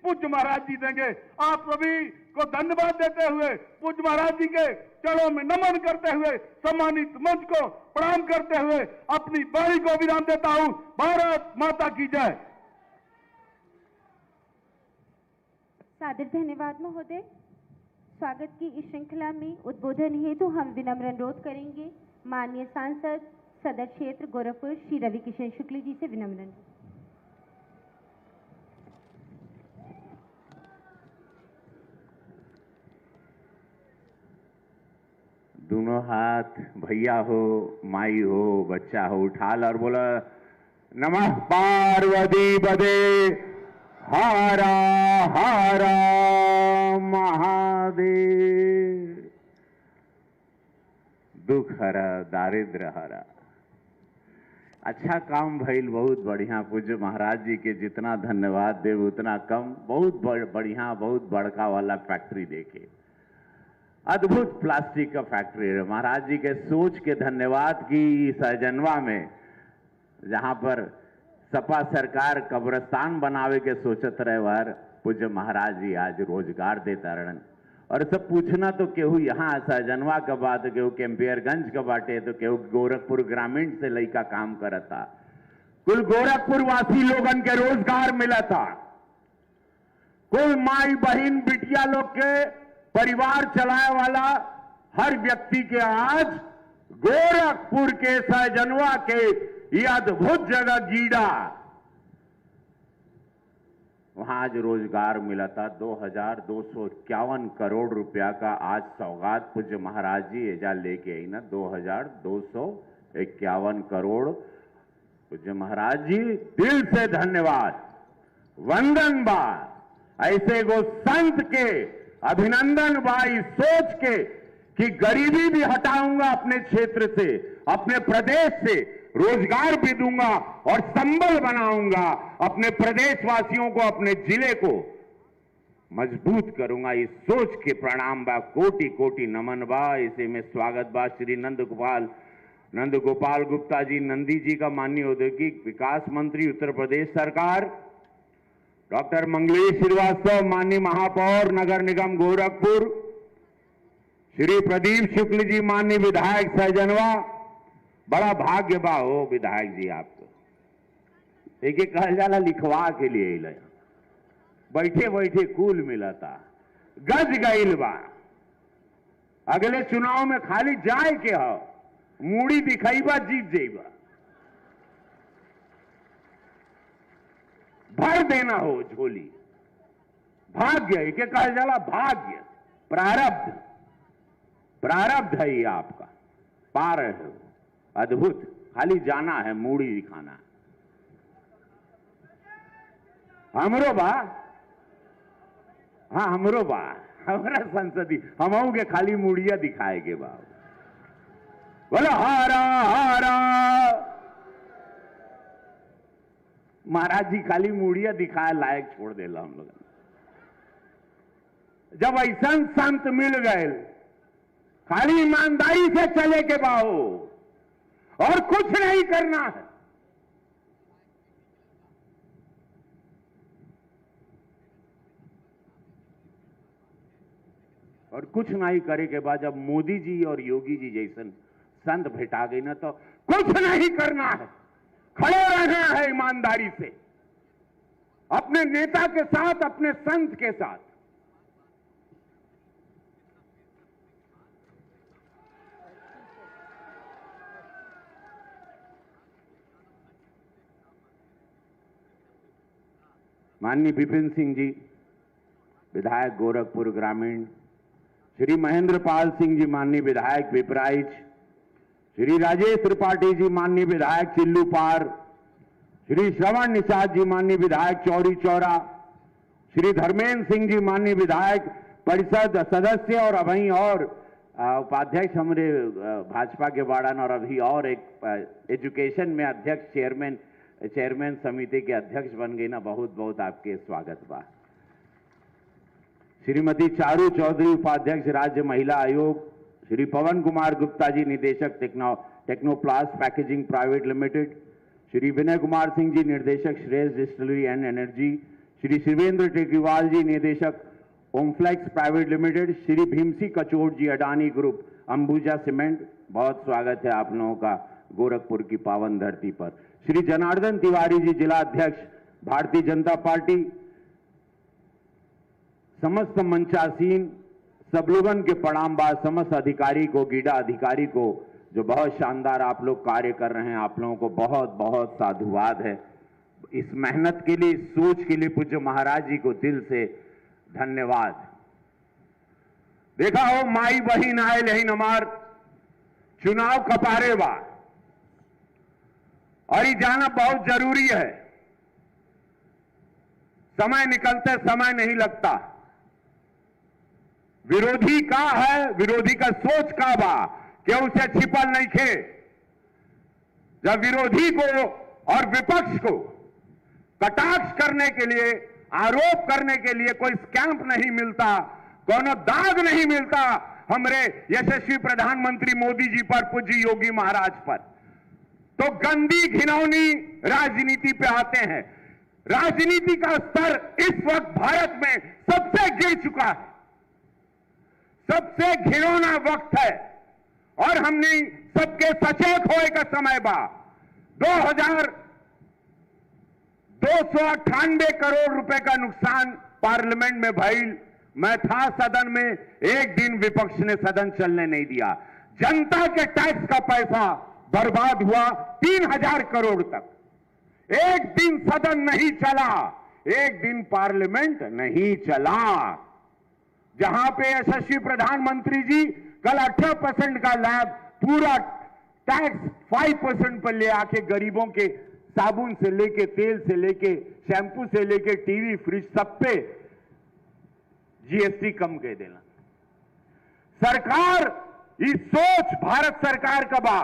पूज्य महाराज जी देंगे। आप सभी को धन्यवाद देते हुए, पूज्य महाराज जी के चरणों में नमन करते हुए, सम्मानित मंच को प्रणाम करते हुए अपनी वाणी को विराम देता हूं। भारत माता की जय। सादर धन्यवाद महोदय। स्वागत की इस श्रृंखला में उद्बोधन हेतु हम विनम्र अनुरोध करेंगे माननीय सांसद सदर क्षेत्र गोरखपुर श्री रवि किशन शुक्ल जी से विनम्र। दोनों हाथ भैया हो, माई हो, बच्चा हो, उठा लो और बोला नमः पार्वती पदे हारा हारा महादेव। दुख हरा दारिद्र हरा। अच्छा काम भइल, बहुत बढ़िया। पूज्य महाराज जी के जितना धन्यवाद देव उतना कम। बहुत बढ़िया, बहुत बड़का वाला फैक्ट्री देखे, अद्भुत प्लास्टिक का फैक्ट्री है। महाराज जी के सोच के धन्यवाद की सहजनवा में, जहां पर सपा सरकार कब्रस्तान बनावे के सोचत रहे वार, पूज्य महाराज जी आज रोजगार देता रहन। और सब पूछना तो केहू यहाँ सहजनवा का बात, केहू कैंपियरगंज का बाटे, तो केहू गोरखपुर ग्रामीण से लड़का काम करता। कुल गोरखपुर वासी लोगन के रोजगार मिला था। कुल माई बहन बिटिया लोग के परिवार चलाए वाला हर व्यक्ति के आज गोरखपुर के सहजनवा के ये अद्भुत जगह गीडा, वहां आज रोजगार मिला था। 2251 करोड़ रुपया का आज सौगात पूज्य महाराज जी एजा लेके आई ना। 2251 करोड़। पूज्य महाराज जी दिल से धन्यवाद, वंदन बा। ऐसे गो संत के अभिनंदन बा, इस सोच के कि गरीबी भी हटाऊंगा अपने क्षेत्र से, अपने प्रदेश से, रोजगार भी दूंगा और संबल बनाऊंगा अपने प्रदेशवासियों को, अपने जिले को मजबूत करूंगा। इस सोच के प्रणाम बा, कोटि कोटि नमन बा। इसे में स्वागत बा श्री नंदगोपाल गुप्ता जी नंदी जी का, माननीय औद्योगिक विकास मंत्री उत्तर प्रदेश सरकार, डॉक्टर मंगलेश श्रीवास्तव माननीय महापौर नगर निगम गोरखपुर, श्री प्रदीप शुक्ल जी माननीय विधायक सहजनवा। बड़ा भाग्य बा हो विधायक जी आपको। एक एक कहल जाला लिखवा के लिए बैठे बैठे कुल मिला था, गज गईल बा। अगले चुनाव में खाली जाए के हो, मूड़ी दिखाईबा जीत जाइबा, भर देना हो झोली। भाग्य एक एक कहल जाला, भाग्य प्रारब्ध, प्रारब्ध है ये आपका, पार है अद्भुत। खाली जाना है, मूड़ी दिखाना है। हमरो बा, हाँ हमरो बा, हमारा संसदी हम के खाली मूड़िया दिखाएगे बा। बोलो हारा हारा। महाराज जी खाली मूड़िया दिखाए लायक छोड़ देला हम लोग। जब ऐसा संत मिल गए, खाली ईमानदारी से चले के बाहो और कुछ नहीं करना है। और कुछ नहीं करे के बाद जब मोदी जी और योगी जी जैसन संत भेटा गई ना, तो कुछ नहीं करना है, खड़े रहना है ईमानदारी से अपने नेता के साथ, अपने संत के साथ। माननीय विपिन सिंह जी विधायक गोरखपुर ग्रामीण, श्री महेंद्र पाल सिंह जी माननीय विधायक पिपराइच, श्री राजेश त्रिपाठी जी माननीय विधायक चिल्लूपार, श्री श्रवण निषाद जी माननीय विधायक चौरी चौरा, श्री धर्मेंद्र सिंह जी माननीय विधायक परिषद सदस्य और अभी और उपाध्यक्ष हमारे भाजपा के वार्डन, और अभी और एक एजुकेशन में अध्यक्ष, चेयरमैन समिति के अध्यक्ष बन गई ना। बहुत बहुत आपके स्वागत बा। श्रीमती चारू चौधरी उपाध्यक्ष राज्य महिला आयोग, श्री पवन कुमार गुप्ता जी निदेशक Technoplast packaging private limited, Shri Vinay Kumar Singh ji निर्देशक Shreyas distillery and energy, Shri Shivendra Tekiwal ji, निदेशक Omflex private limited, Shri Bhimsi Kachot ji, Adani group, Ambuja cement, बहुत स्वागत है आप लोगों का गोरखपुर की पावन धरती पर। श्री जनार्दन तिवारी जी, जिला अध्यक्ष भारतीय जनता पार्टी, समस्त मंचासीन सब लोगन के प्रणाम बा, समस्त अधिकारी को, गीडा अधिकारी को, जो बहुत शानदार आप लोग कार्य कर रहे हैं, आप लोगों को बहुत बहुत साधुवाद है। इस मेहनत के लिए, सोच के लिए पूज्य महाराज जी को दिल से धन्यवाद। देखा हो माई बहिन आए लहिन हमार चुनाव कपारे बा, और ये जाना बहुत जरूरी है। समय निकलते समय नहीं लगता। विरोधी का है, विरोधी का सोच का बा कि उसे छिपल नहीं खे। जब विरोधी को और विपक्ष को कटाक्ष करने के लिए, आरोप करने के लिए कोई स्कैम्प नहीं मिलता, कोनो दाग नहीं मिलता हमरे यशस्वी प्रधानमंत्री मोदी जी पर, पूज्य योगी महाराज पर, तो गंदी घिनौनी राजनीति पे आते हैं। राजनीति का स्तर इस वक्त भारत में सबसे गिर चुका है, सबसे घिनौना वक्त है, और हमने सबके सचेत होए का समय बा। 2,298 करोड़ रुपए का नुकसान पार्लियामेंट में भइल। मैं था सदन में, एक दिन विपक्ष ने सदन चलने नहीं दिया। जनता के टैक्स का पैसा बर्बाद हुआ 3,000 करोड़ तक। एक दिन सदन नहीं चला, एक दिन पार्लियामेंट नहीं चला। जहां पे यशस्वी प्रधानमंत्री जी कल 18% का लाभ, पूरा टैक्स 5% पर ले आके गरीबों के साबुन से लेके, तेल से लेके, शैंपू से लेके, टीवी, फ्रिज, सब पे जीएसटी कम कह देना। सरकार, इस सोच भारत सरकार का बा,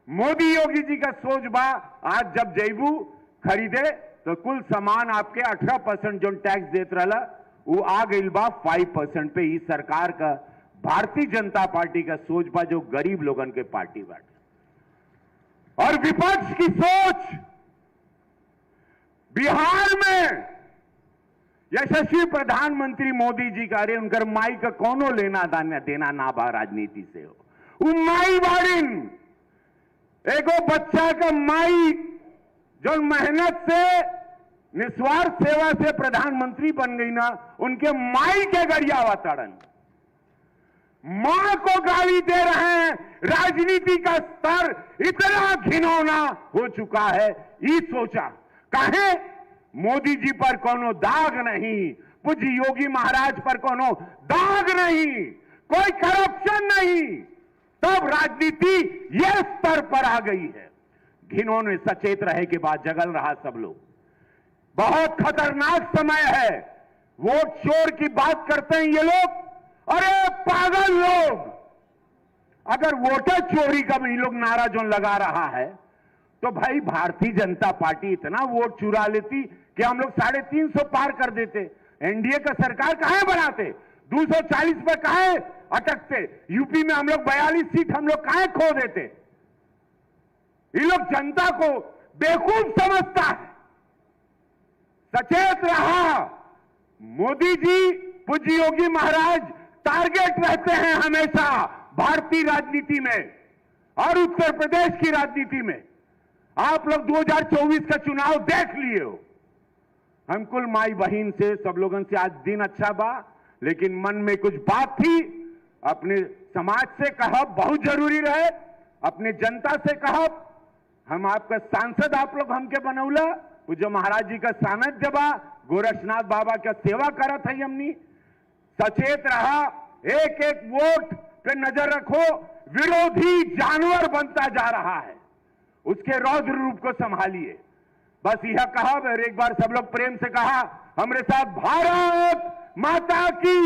मोदी योगी जी का सोच बा। आज जब जैबू खरीदे तो कुल सामान आपके 18% जो टैक्स देत रहा, वो आ गई बा 5% पे। इस सरकार का, भारतीय जनता पार्टी का सोच बा, जो गरीब लोगन के पार्टी बाटे। और विपक्ष की सोच, बिहार में यशस्वी प्रधानमंत्री मोदी जी का, अरे उनकर माई का कोनो लेना देना ना बा राजनीति से हो। वो माई बाड़िन, एगो बच्चा का माई जो मेहनत से, निस्वार्थ सेवा से प्रधानमंत्री बन गई ना, उनके माई के गरियावा तड़न, मां को गाली दे रहे हैं। राजनीति का स्तर इतना घिनौना हो चुका है। ये सोचा काहे मोदी जी पर कोनो दाग नहीं, पूज्य योगी महाराज पर कोनो दाग नहीं, कोई करप्शन नहीं, तब राजनीति ये स्तर पर आ गई है। घिनौने सचेत रहे के बाद जगल रहा सब लोग। बहुत खतरनाक समय है। वोट चोर की बात करते हैं ये लोग, अरे पागल लोग। अगर वोटर चोरी का भी लोग नारा जो लगा रहा है, तो भाई भारतीय जनता पार्टी इतना वोट चुरा लेती कि हम लोग 350 पार कर देते। एनडीए का सरकार काहे बनाते, 240 पर काहे अटकते, यूपी में हम लोग 42 सीट हम लोग काहे खो देते। ये लोग जनता को बेवकूफ समझता है। सचेत रहा। मोदी जी, पूज्य योगी महाराज टारगेट रहते हैं हमेशा भारतीय राजनीति में और उत्तर प्रदेश की राजनीति में। आप लोग 2024 का चुनाव देख लिए हो। हम कुल माई बहिन से, सब लोगों से आज दिन अच्छा बा, लेकिन मन में कुछ बात थी। अपने समाज से कहब बहुत जरूरी रहे, अपने जनता से कहब। हम आपका सांसद, आप लोग हमके बनौला, पूज्य महाराज जी का सानिध्य बा, गोरक्षनाथ बाबा का सेवा करत है हमनी। सचेत रहा, एक एक वोट पे नजर रखो। विरोधी जानवर बनता जा रहा है, उसके रौद्र रूप को संभालिए। बस यह कहा, और एक बार सब लोग प्रेम से कहा हमरे साथ, भारत माता की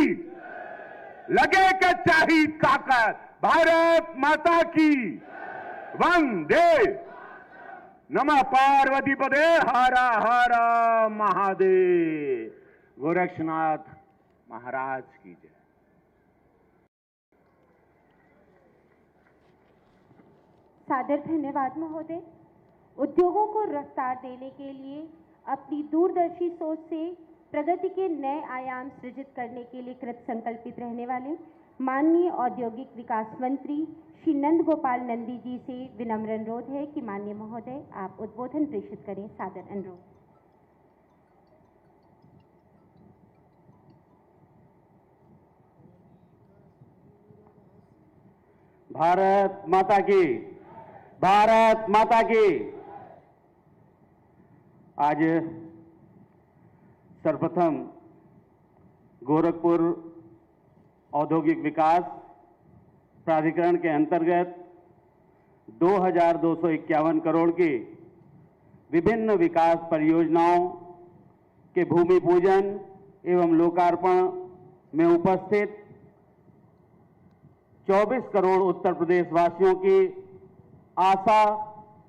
लगे के चाहिए ताकत, भारत माता की वंदे। नमः पार्वती पदे, हरा हरा महादेव। गोरक्षनाथ महाराज की जय। सादर धन्यवाद महोदय। उद्योगों को रफ्तार देने के लिए अपनी दूरदर्शी सोच से प्रगति के नए आयाम सृजित करने के लिए कृत संकल्पित रहने वाले माननीय औद्योगिक विकास मंत्री श्री नंद गोपाल नंदी जी से विनम्र अनुरोध है कि माननीय महोदय आप उद्बोधन प्रेषित करें। सादर अनुरोध। भारत माता की, भारत माता की। आज सर्वप्रथम गोरखपुर औद्योगिक विकास प्राधिकरण के अंतर्गत 2251 करोड़ की विभिन्न विकास परियोजनाओं के भूमि पूजन एवं लोकार्पण में उपस्थित 24 करोड़ उत्तर प्रदेश वासियों की आशा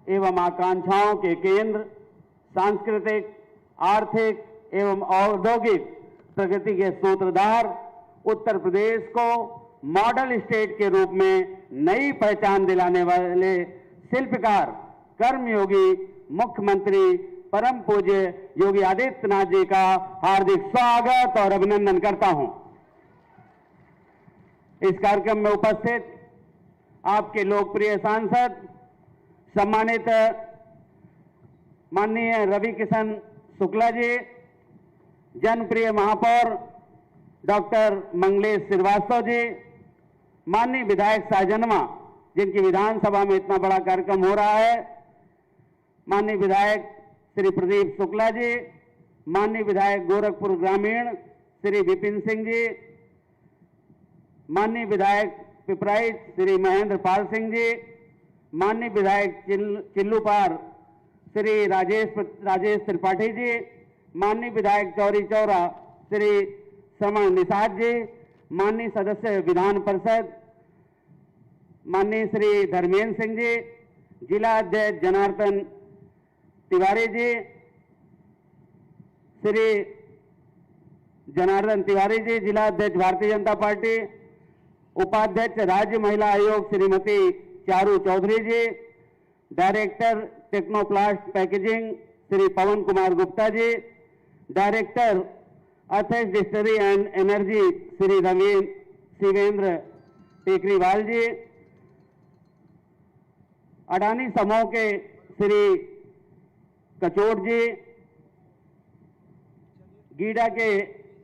एवं आकांक्षाओं के केंद्र, सांस्कृतिक, आर्थिक एवं औद्योगिक प्रगति के सूत्रधार उत्तर प्रदेश को मॉडल स्टेट के रूप में नई पहचान दिलाने वाले शिल्पकार, कर्मयोगी मुख्यमंत्री परम पूज्य योगी आदित्यनाथ जी का हार्दिक स्वागत और अभिनंदन करता हूं। इस कार्यक्रम में उपस्थित आपके लोकप्रिय सांसद सम्मानित माननीय रवि किशन शुक्ला जी, जनप्रिय महापौर डॉक्टर मंगलेश श्रीवास्तव जी, माननीय विधायक साजनवा जिनकी विधानसभा में इतना बड़ा कार्यक्रम हो रहा है, माननीय विधायक श्री प्रदीप शुक्ला जी, माननीय विधायक गोरखपुर ग्रामीण श्री विपिन सिंह जी, माननीय विधायक पिपराइच श्री महेंद्र पाल सिंह जी, माननीय विधायक चिल्लूपार श्री राजेश त्रिपाठी जी, माननीय विधायक चौरी चौरा श्री श्रवण निषाद जी, माननीय सदस्य विधान परिषद माननीय श्री धर्मेंद्र सिंह जी, जिला अध्यक्ष जनार्दन तिवारी जी, श्री जनार्दन तिवारी जी, जिला अध्यक्ष भारतीय जनता पार्टी, उपाध्यक्ष राज्य महिला आयोग Shrimati Charu Chaudhary ji, director Technoplast packaging Shri Pawan Kumar Gupta ji, director अथेस distillery and energy Shri Shivendra Tekriwal ji, Adani समूह के श्री कचोट जी, गीडा के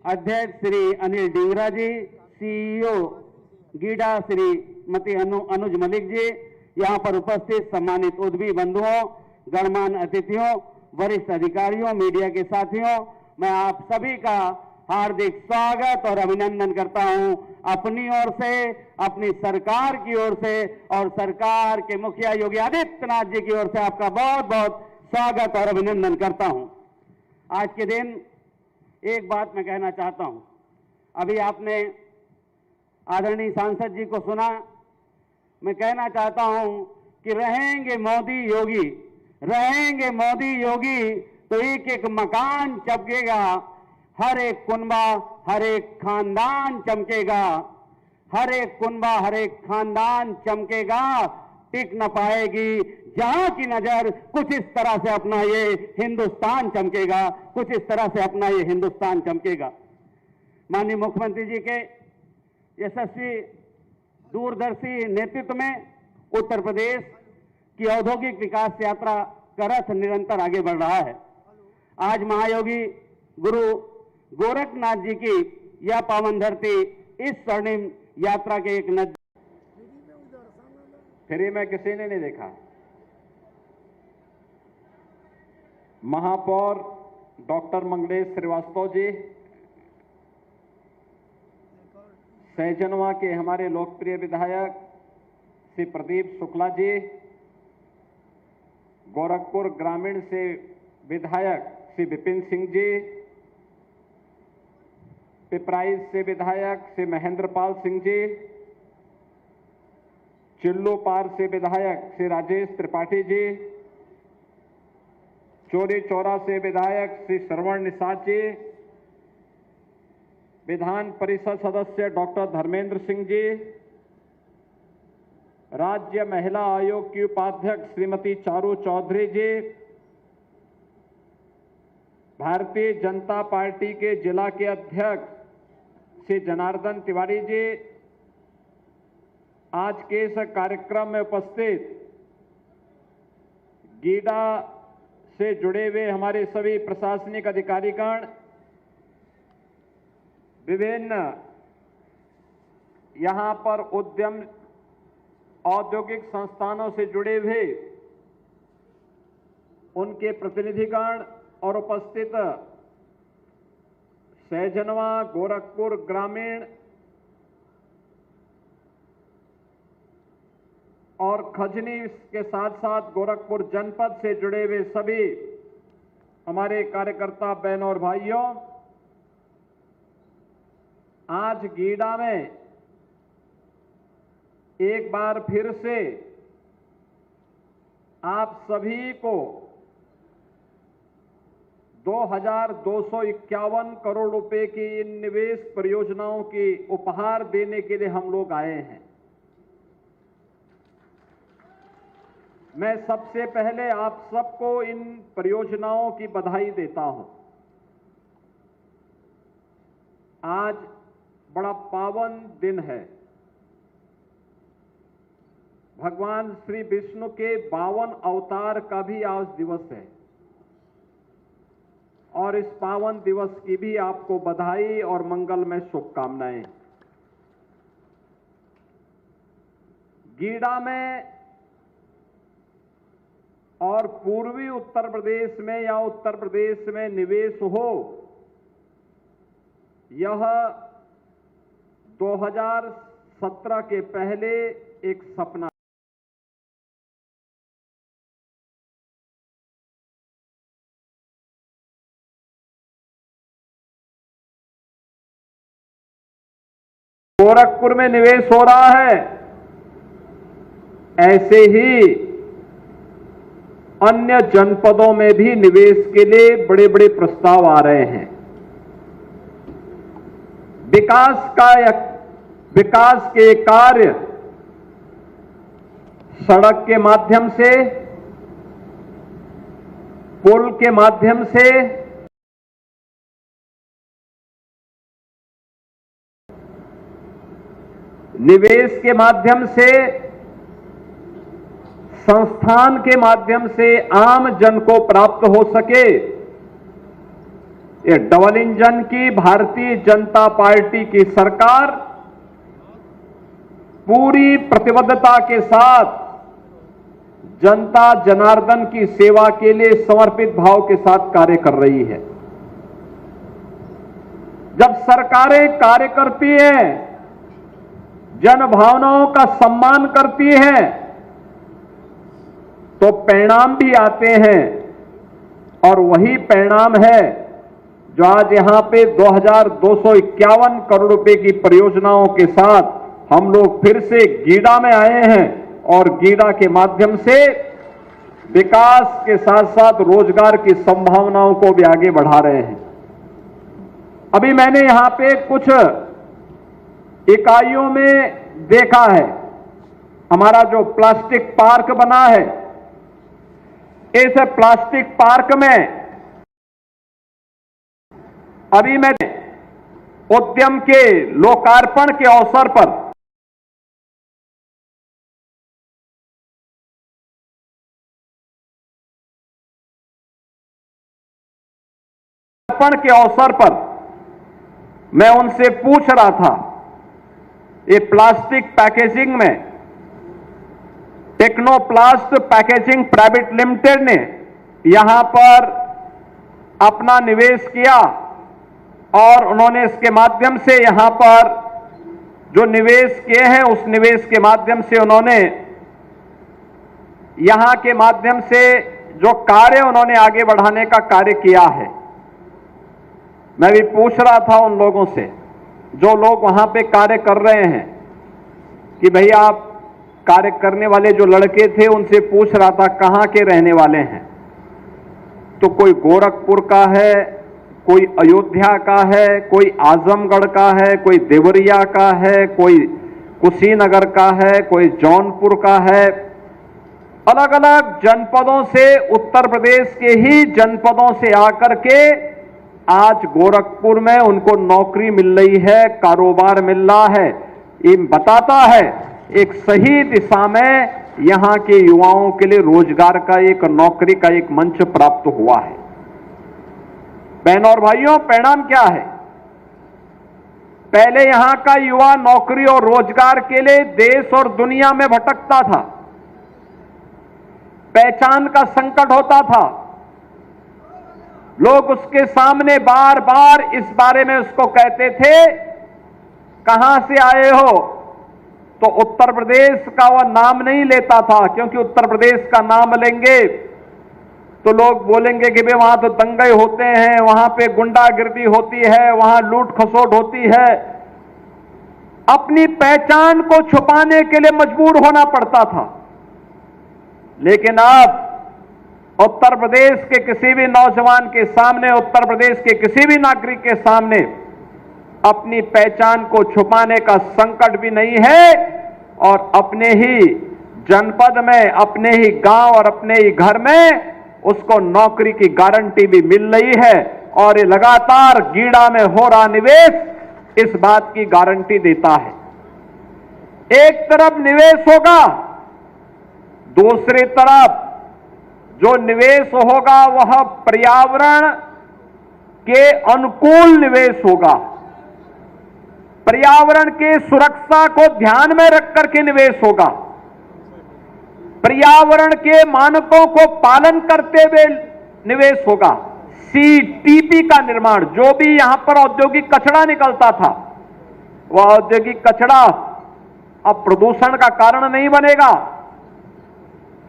अध्यक्ष श्री अनिल डिंगरा जी, सीईओ गीडा श्रीमती अनुज मलिक जी, यहाँ पर उपस्थित सम्मानित उद्यमी बंधुओं, गणमान्य अतिथियों, वरिष्ठ अधिकारियों, मीडिया के साथियों, मैं आप सभी का हार्दिक स्वागत और अभिनंदन करता हूं अपनी ओर से, अपनी सरकार की ओर से और सरकार के मुखिया योगी आदित्यनाथ जी की ओर से आपका बहुत बहुत स्वागत और अभिनंदन करता हूं। आज के दिन एक बात मैं कहना चाहता हूं। अभी आपने आदरणीय सांसद जी को सुना। मैं कहना चाहता हूं कि रहेंगे मोदी योगी, रहेंगे मोदी योगी तो एक एक मकान चमकेगा, हर एक कुनबा, हर एक खानदान चमकेगा, हर एक कुनबा, हर एक खानदान चमकेगा, टिक न पाएगी जहां की नजर, कुछ इस तरह से अपना ये हिंदुस्तान चमकेगा, कुछ इस तरह से अपना ये हिंदुस्तान चमकेगा। माननीय मुख्यमंत्री जी के यशस्वी दूरदर्शी नेतृत्व में उत्तर प्रदेश की औद्योगिक विकास यात्रा का रथ निरंतर आगे बढ़ रहा है। आज महायोगी गुरु गोरखनाथ जी की यह पावन धरती इस स्वर्णिम यात्रा के एक नदी फ्री में किसी ने नहीं देखा। महापौर डॉक्टर मंगलेश श्रीवास्तव जी, सहजनवा के हमारे लोकप्रिय विधायक श्री प्रदीप शुक्ला जी, गोरखपुर ग्रामीण से विधायक श्री विपिन सिंह जी, पिपराइच से विधायक श्री महेंद्र पाल सिंह जी, चिल्लूपार से विधायक श्री राजेश त्रिपाठी जी, चौरी चौरा से विधायक श्री श्रवण निषाद जी, विधान परिषद सदस्य डॉक्टर धर्मेंद्र सिंह जी, राज्य महिला आयोग की उपाध्यक्ष श्रीमती चारू चौधरी जी, भारतीय जनता पार्टी के जिला के अध्यक्ष श्री जनार्दन तिवारी जी, आज के इस कार्यक्रम में उपस्थित गीडा से जुड़े हुए हमारे सभी प्रशासनिक अधिकारीगण, विभिन्न यहां पर उद्यम औद्योगिक संस्थानों से जुड़े हुए उनके प्रतिनिधिगण और उपस्थित सहजनवा, गोरखपुर ग्रामीण और खजनी के साथ साथ गोरखपुर जनपद से जुड़े हुए सभी हमारे कार्यकर्ता बहनों और भाइयों, आज गीडा में एक बार फिर से आप सभी को 2,251 करोड़ रुपए की इन निवेश परियोजनाओं की उपहार देने के लिए हम लोग आए हैं। मैं सबसे पहले आप सबको इन परियोजनाओं की बधाई देता हूं। आज बड़ा पावन दिन है। भगवान श्री विष्णु के 52 अवतार का भी आज दिवस है और इस पावन दिवस की भी आपको बधाई और मंगलमय शुभकामनाएं। गीडा में और पूर्वी उत्तर प्रदेश में या उत्तर प्रदेश में निवेश हो, यह 2017 के पहले एक सपना। गोरखपुर में निवेश हो रहा है, ऐसे ही अन्य जनपदों में भी निवेश के लिए बड़े बड़े प्रस्ताव आ रहे हैं। विकास के कार्य सड़क के माध्यम से, पुल के माध्यम से, निवेश के माध्यम से, संस्थान के माध्यम से आम जन को प्राप्त हो सके, ये डबल इंजन की भारतीय जनता पार्टी की सरकार पूरी प्रतिबद्धता के साथ जनता जनार्दन की सेवा के लिए समर्पित भाव के साथ कार्य कर रही है। जब सरकारें कार्य करती हैं, जन भावनाओं का सम्मान करती हैं, तो परिणाम भी आते हैं और वही परिणाम है जो आज यहां पे 2,251 करोड़ रुपए की परियोजनाओं के साथ हम लोग फिर से गीडा में आए हैं और गीडा के माध्यम से विकास के साथ साथ रोजगार की संभावनाओं को भी आगे बढ़ा रहे हैं। अभी मैंने यहां पे कुछ इकाइयों में देखा है, हमारा जो प्लास्टिक पार्क बना है, इस प्लास्टिक पार्क में अभी मैंने उद्यम के लोकार्पण के अवसर पर मैं उनसे पूछ रहा था, ये प्लास्टिक पैकेजिंग में टेक्नोप्लास्ट पैकेजिंग प्राइवेट लिमिटेड ने यहां पर अपना निवेश किया और उन्होंने इसके माध्यम से यहां पर जो निवेश किए हैं, उस निवेश के माध्यम से उन्होंने यहां के माध्यम से जो कार्य उन्होंने आगे बढ़ाने का कार्य किया है। मैं भी पूछ रहा था उन लोगों से, जो लोग वहां पे कार्य कर रहे हैं, कि भाई आप कार्य करने वाले जो लड़के थे उनसे पूछ रहा था कहां के रहने वाले हैं, तो कोई गोरखपुर का है, कोई अयोध्या का है, कोई आजमगढ़ का है, कोई देवरिया का है, कोई कुशीनगर का है, कोई जौनपुर का है। अलग अलग जनपदों से, उत्तर प्रदेश के ही जनपदों से आकर के आज गोरखपुर में उनको नौकरी मिल रही है, कारोबार मिल रहा है। ये बताता है एक सही दिशा में यहां के युवाओं के लिए रोजगार का, एक नौकरी का एक मंच प्राप्त हुआ है। बहनों और भाइयों, परिणाम क्या है? पहले यहां का युवा नौकरी और रोजगार के लिए देश और दुनिया में भटकता था, पहचान का संकट होता था, लोग उसके सामने बार बार इस बारे में उसको कहते थे कहां से आए हो, तो उत्तर प्रदेश का वह नाम नहीं लेता था, क्योंकि उत्तर प्रदेश का नाम लेंगे तो लोग बोलेंगे कि भाई वहां तो दंगे होते हैं, वहां पे गुंडागिर्दी होती है, वहां लूट खसोट होती है। अपनी पहचान को छुपाने के लिए मजबूर होना पड़ता था। लेकिन अब उत्तर प्रदेश के किसी भी नौजवान के सामने, उत्तर प्रदेश के किसी भी नागरिक के सामने अपनी पहचान को छुपाने का संकट भी नहीं है, और अपने ही जनपद में, अपने ही गांव और अपने ही घर में उसको नौकरी की गारंटी भी मिल रही है। और ये लगातार गीडा में हो रहा निवेश इस बात की गारंटी देता है। एक तरफ निवेश होगा, दूसरी तरफ जो निवेश होगा वह पर्यावरण के अनुकूल निवेश होगा, पर्यावरण की सुरक्षा को ध्यान में रख करके निवेश होगा, पर्यावरण के मानकों को पालन करते हुए निवेश होगा। सीटीपी का निर्माण, जो भी यहां पर औद्योगिक कचरा निकलता था, वह औद्योगिक कचरा अब प्रदूषण का कारण नहीं बनेगा।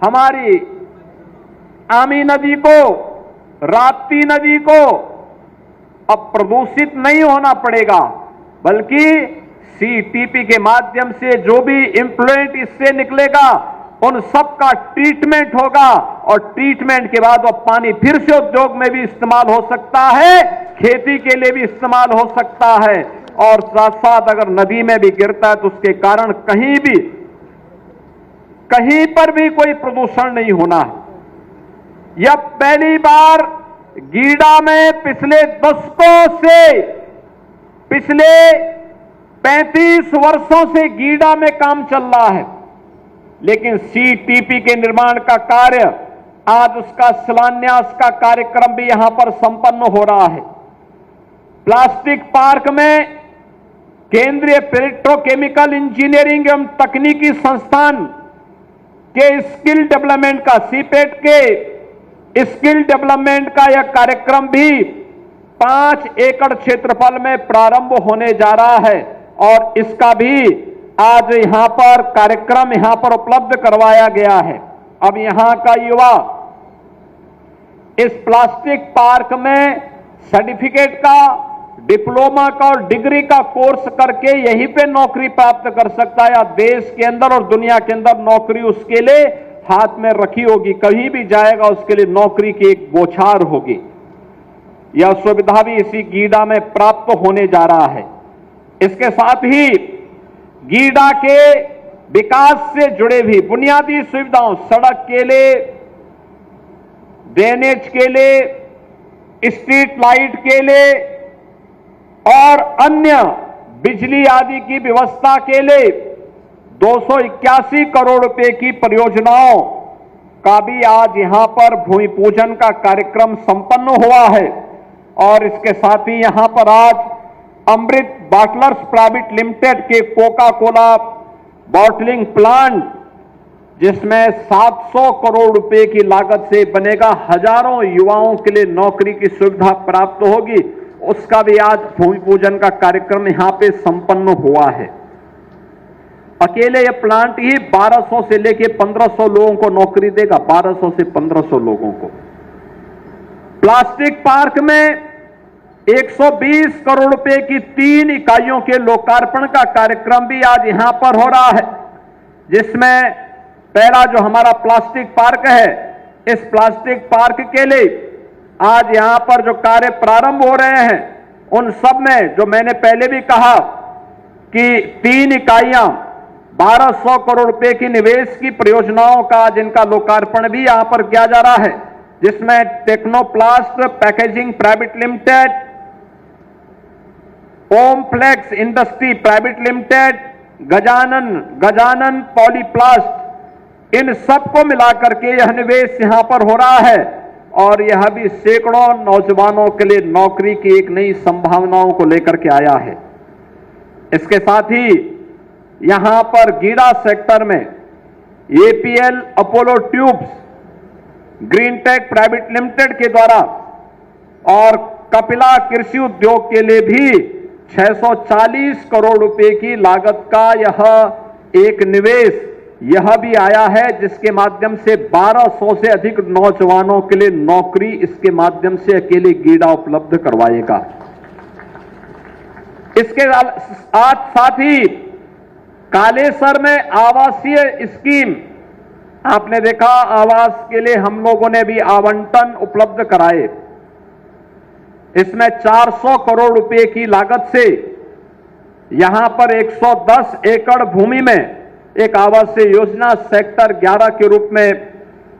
हमारी आमी नदी को, राप्ती नदी को अब प्रदूषित नहीं होना पड़ेगा, बल्कि सीटीपी के माध्यम से जो भी इम्प्लुएंट इससे निकलेगा उन सब का ट्रीटमेंट होगा, और ट्रीटमेंट के बाद वह पानी फिर से उद्योग में भी इस्तेमाल हो सकता है, खेती के लिए भी इस्तेमाल हो सकता है, और साथ साथ अगर नदी में भी गिरता है तो उसके कारण कहीं पर भी कोई प्रदूषण नहीं होना है। यह पहली बार गीडा में पिछले दशकों से, पिछले 35 वर्षों से गीडा में काम चल रहा है, लेकिन सीटीपी के निर्माण का कार्य, आज उसका शिलान्यास का कार्यक्रम भी यहां पर संपन्न हो रहा है। प्लास्टिक पार्क में केंद्रीय पेट्रोकेमिकल इंजीनियरिंग एवं तकनीकी संस्थान के स्किल डेवलपमेंट का, सीपेट के स्किल डेवलपमेंट का यह कार्यक्रम भी 5 एकड़ क्षेत्रफल में प्रारंभ होने जा रहा है, और इसका भी आज यहां पर कार्यक्रम यहां पर उपलब्ध करवाया गया है। अब यहां का युवा इस प्लास्टिक पार्क में सर्टिफिकेट का, डिप्लोमा का और डिग्री का कोर्स करके यहीं पे नौकरी प्राप्त कर सकता है, या देश के अंदर और दुनिया के अंदर नौकरी उसके लिए हाथ में रखी होगी, कहीं भी जाएगा उसके लिए नौकरी की एक बौछार होगी। यह सुविधा भी इसी गीडा में प्राप्त होने जा रहा है। इसके साथ ही गीडा के विकास से जुड़े भी बुनियादी सुविधाओं, सड़क के लिए, ड्रेनेज के लिए, स्ट्रीट लाइट के लिए और अन्य बिजली आदि की व्यवस्था के लिए 281 करोड़ रुपए की परियोजनाओं का भी आज यहां पर भूमि पूजन का कार्यक्रम संपन्न हुआ है। और इसके साथ ही यहां पर आज अमृत बॉटलर्स प्राइवेट लिमिटेड के कोका कोला बॉटलिंग प्लांट, जिसमें 700 करोड़ रुपए की लागत से बनेगा, हजारों युवाओं के लिए नौकरी की सुविधा प्राप्त होगी, उसका भी आज भूमि पूजन का कार्यक्रम यहां पे संपन्न हुआ है। अकेले यह प्लांट ही 1200 से लेकर 1500 लोगों को नौकरी देगा, 1200 से 1500 लोगों को। प्लास्टिक पार्क में 120 करोड़ रुपए की 3 इकाइयों के लोकार्पण का कार्यक्रम भी आज यहां पर हो रहा है, जिसमें पहला जो हमारा प्लास्टिक पार्क है, इस प्लास्टिक पार्क के लिए आज यहां पर जो कार्य प्रारंभ हो रहे हैं, उन सब में जो मैंने पहले भी कहा कि 3 इकाइयां 1200 करोड़ रुपए की निवेश की परियोजनाओं का जिनका लोकार्पण भी यहां पर किया जा रहा है, जिसमें Technoplast packaging private limited, Omflex industry private limited, Gajanan Polyplast, इन सबको मिलाकर के यह निवेश यहां पर हो रहा है और यह भी सैकड़ों नौजवानों के लिए नौकरी की एक नई संभावनाओं को लेकर के आया है। इसके साथ ही यहां पर गीडा सेक्टर में APL Apollo tubes, Greentech private limited के द्वारा और कपिला कृषि उद्योग के लिए भी 640 करोड़ रुपए की लागत का यह एक निवेश यह भी आया है, जिसके माध्यम से 1200 से अधिक नौजवानों के लिए नौकरी इसके माध्यम से अकेले गीडा उपलब्ध करवाएगा। इसके साथ ही कालेसर में आवासीय स्कीम, आपने देखा आवास के लिए हम लोगों ने भी आवंटन उपलब्ध कराए। इसमें 400 करोड़ रुपए की लागत से यहां पर 110 एकड़ भूमि में एक आवासीय योजना सेक्टर 11 के रूप में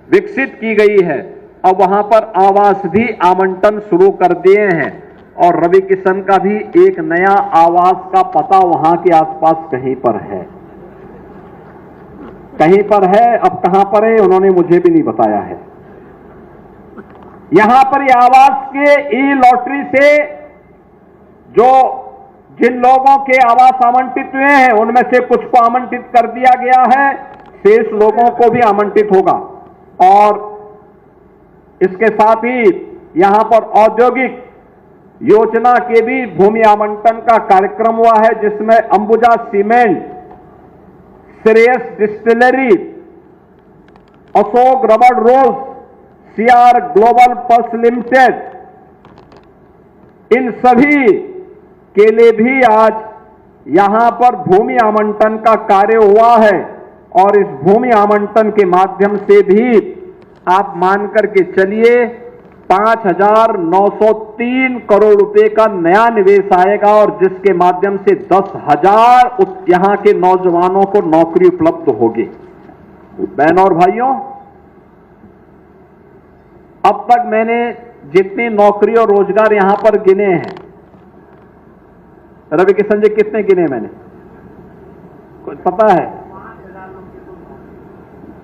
विकसित की गई है। अब वहां पर आवास भी आवंटन शुरू कर दिए हैं और रवि किशन का भी एक नया आवास का पता वहां के आसपास कहीं पर है, अब कहां पर है उन्होंने मुझे भी नहीं बताया है। यहां पर ये आवास के ई लॉटरी से जिन लोगों के आवास आवंटित हुए हैं उनमें से कुछ को आवंटित कर दिया गया है, शेष लोगों को भी आवंटित होगा। और इसके साथ ही यहां पर औद्योगिक योजना के भी भूमि आवंटन का कार्यक्रम हुआ है, जिसमें Ambuja cement, Shreyas distillery, Ashok rubber rolls, CR global pulse limited, इन सभी के लिए भी आज यहां पर भूमि आवंटन का कार्य हुआ है। और इस भूमि आवंटन के माध्यम से भी आप मान करके चलिए 5,903 करोड़ रुपए का नया निवेश आएगा और जिसके माध्यम से 10,000 यहां के नौजवानों को नौकरी उपलब्ध होगी। बहनों और भाइयों, अब तक मैंने जितनी नौकरी और रोजगार यहां पर गिने हैं, रवि किशन जी कितने गिने मैंने, कुछ पता है?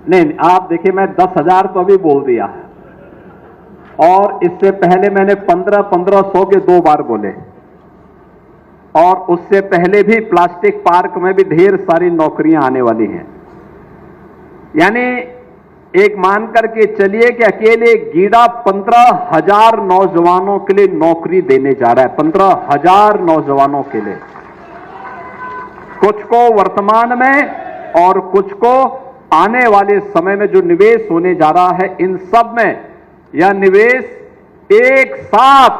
नहीं, आप देखिए मैं 10,000 तो अभी बोल दिया और इससे पहले मैंने 1500 के 2 बार बोले और उससे पहले भी प्लास्टिक पार्क में भी ढेर सारी नौकरियां आने वाली हैं। यानी एक मान करके चलिए कि अकेले गीडा 15,000 नौजवानों के लिए नौकरी देने जा रहा है, 15,000 नौजवानों के लिए, कुछ को वर्तमान में और कुछ को आने वाले समय में जो निवेश होने जा रहा है। इन सब में यह निवेश एक साथ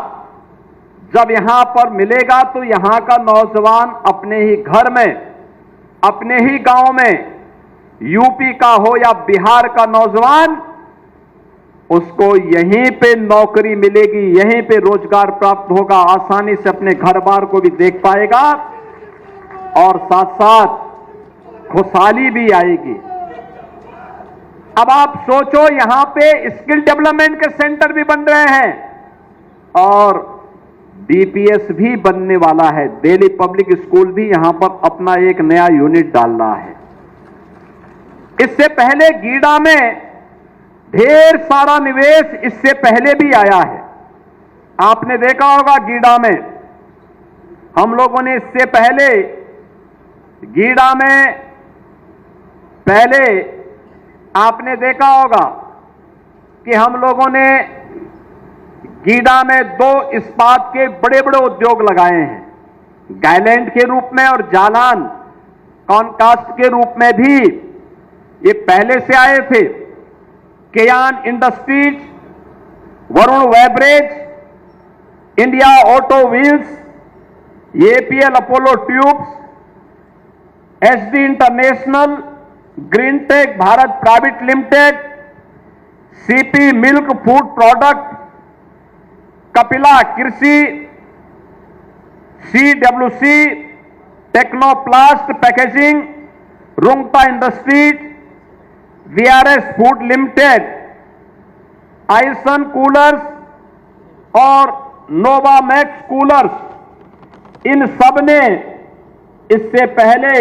जब यहां पर मिलेगा तो यहां का नौजवान अपने ही घर में, अपने ही गांव में, यूपी का हो या बिहार का नौजवान, उसको यहीं पे नौकरी मिलेगी, यहीं पे रोजगार प्राप्त होगा, आसानी से अपने घर बार को भी देख पाएगा और साथ साथ खुशहाली भी आएगी। अब आप सोचो, यहां पे स्किल डेवलपमेंट के सेंटर भी बन रहे हैं और डीपीएस भी बनने वाला है। दिल्ली पब्लिक स्कूल भी यहां पर अपना एक नया यूनिट डाल रहा है। इससे पहले गीडा में ढेर सारा निवेश इससे पहले भी आया है। आपने देखा होगा गीडा में हम लोगों ने इससे पहले गीडा में पहले आपने देखा होगा कि हम लोगों ने गीडा में 2 इस्पात के बड़े बड़े उद्योग लगाए हैं, गायलैंड के रूप में और जालान कॉनकास्ट के रूप में भी ये पहले से आए थे। Kayan industries, Varun beverages, India auto wheels, APL Apollo tubes, SD international, Greentech Bharat private limited, CP milk food product, Kapila Krishi, CWC, Technoplast packaging, Rungta industries, VRS food limited, आइसन कूलर्स और नोवामैक्स कूलर्स, इन सब ने इससे पहले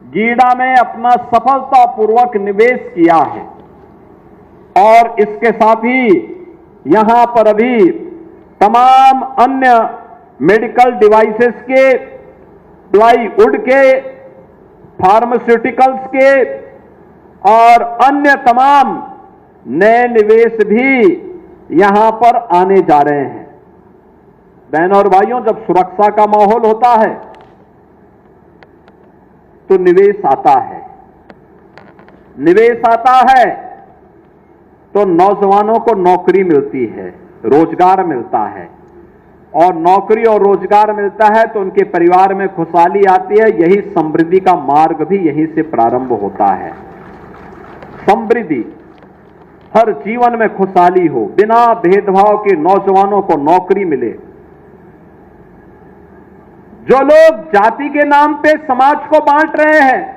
गीडा में अपना सफलतापूर्वक निवेश किया है। और इसके साथ ही यहां पर अभी तमाम अन्य मेडिकल डिवाइसेस के, प्लाईवुड के, फार्मास्यूटिकल्स के और अन्य तमाम नए निवेश भी यहां पर आने जा रहे हैं। बहनों और भाइयों, जब सुरक्षा का माहौल होता है तो निवेश आता है। निवेश आता है तो नौजवानों को नौकरी मिलती है, रोजगार मिलता है, और नौकरी और रोजगार मिलता है तो उनके परिवार में खुशहाली आती है। यही समृद्धि का मार्ग भी यहीं से प्रारंभ होता है। समृद्धि, हर जीवन में खुशहाली हो, बिना भेदभाव के नौजवानों को नौकरी मिले। जो लोग जाति के नाम पे समाज को बांट रहे हैं,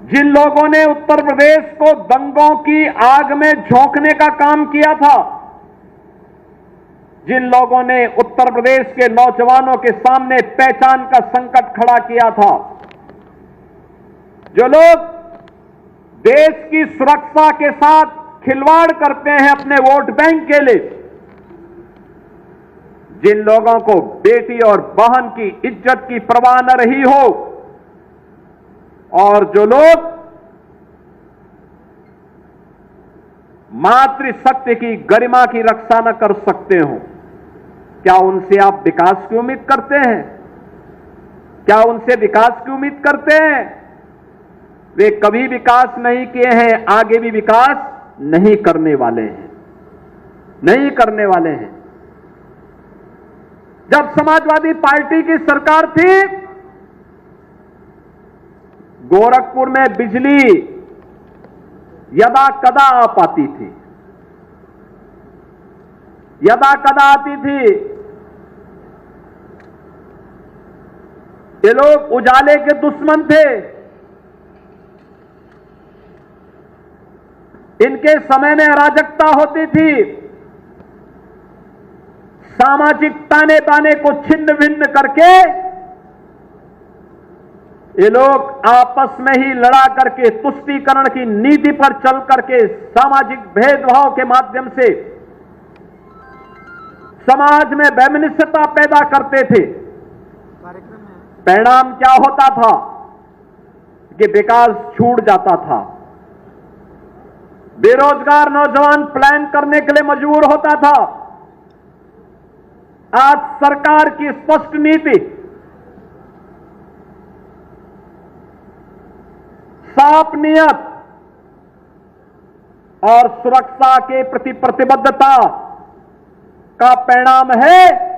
जिन लोगों ने उत्तर प्रदेश को दंगों की आग में झोंकने का काम किया था, जिन लोगों ने उत्तर प्रदेश के नौजवानों के सामने पहचान का संकट खड़ा किया था, जो लोग देश की सुरक्षा के साथ खिलवाड़ करते हैं अपने वोट बैंक के लिए, जिन लोगों को बेटी और बहन की इज्जत की परवाह न रही हो, और जो लोग मातृशक्ति की गरिमा की रक्षा न कर सकते हो, क्या उनसे आप विकास की उम्मीद करते हैं? क्या उनसे विकास की उम्मीद करते हैं? वे कभी विकास नहीं किए हैं, आगे भी विकास नहीं करने वाले हैं, नहीं करने वाले हैं। जब समाजवादी पार्टी की सरकार थी, गोरखपुर में बिजली यदा कदा आ पाती थी, यदा कदा आती थी। ये लोग उजाले के दुश्मन थे। इनके समय में अराजकता होती थी, सामाजिक ताने बाने को छिन्न भिन्न करके ये लोग आपस में ही लड़ा करके, तुष्टीकरण की नीति पर चल करके, सामाजिक भेदभाव के माध्यम से समाज में वैमनस्यता पैदा करते थे। परिणाम क्या होता था कि विकास छूट जाता था, बेरोजगार नौजवान पलायन करने के लिए मजबूर होता था। आज सरकार की स्पष्ट नीति, साफ नियत और सुरक्षा के प्रति प्रतिबद्धता का परिणाम है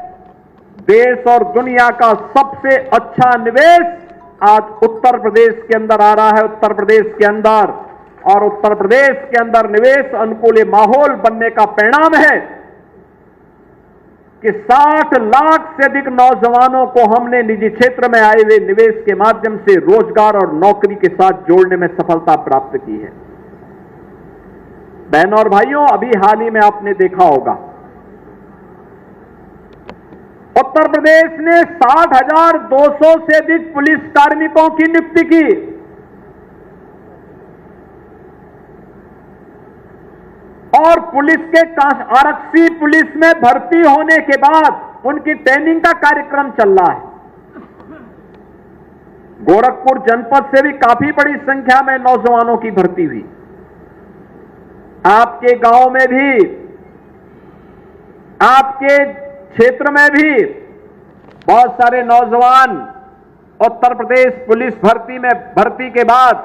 देश और दुनिया का सबसे अच्छा निवेश आज उत्तर प्रदेश के अंदर आ रहा है। उत्तर प्रदेश के अंदर, और उत्तर प्रदेश के अंदर निवेश अनुकूल माहौल बनने का परिणाम है कि 60 लाख से अधिक नौजवानों को हमने निजी क्षेत्र में आए हुए निवेश के माध्यम से रोजगार और नौकरी के साथ जोड़ने में सफलता प्राप्त की है। बहनों और भाइयों, अभी हाल ही में आपने देखा होगा, उत्तर प्रदेश ने 60,200 से अधिक पुलिस कार्मिकों की नियुक्ति की। और पुलिस के आरक्षी पुलिस में भर्ती होने के बाद उनकी ट्रेनिंग का कार्यक्रम चल रहा है। गोरखपुर जनपद से भी काफी बड़ी संख्या में नौजवानों की भर्ती हुई। आपके गांव में भी, आपके क्षेत्र में भी बहुत सारे नौजवान उत्तर प्रदेश पुलिस भर्ती के बाद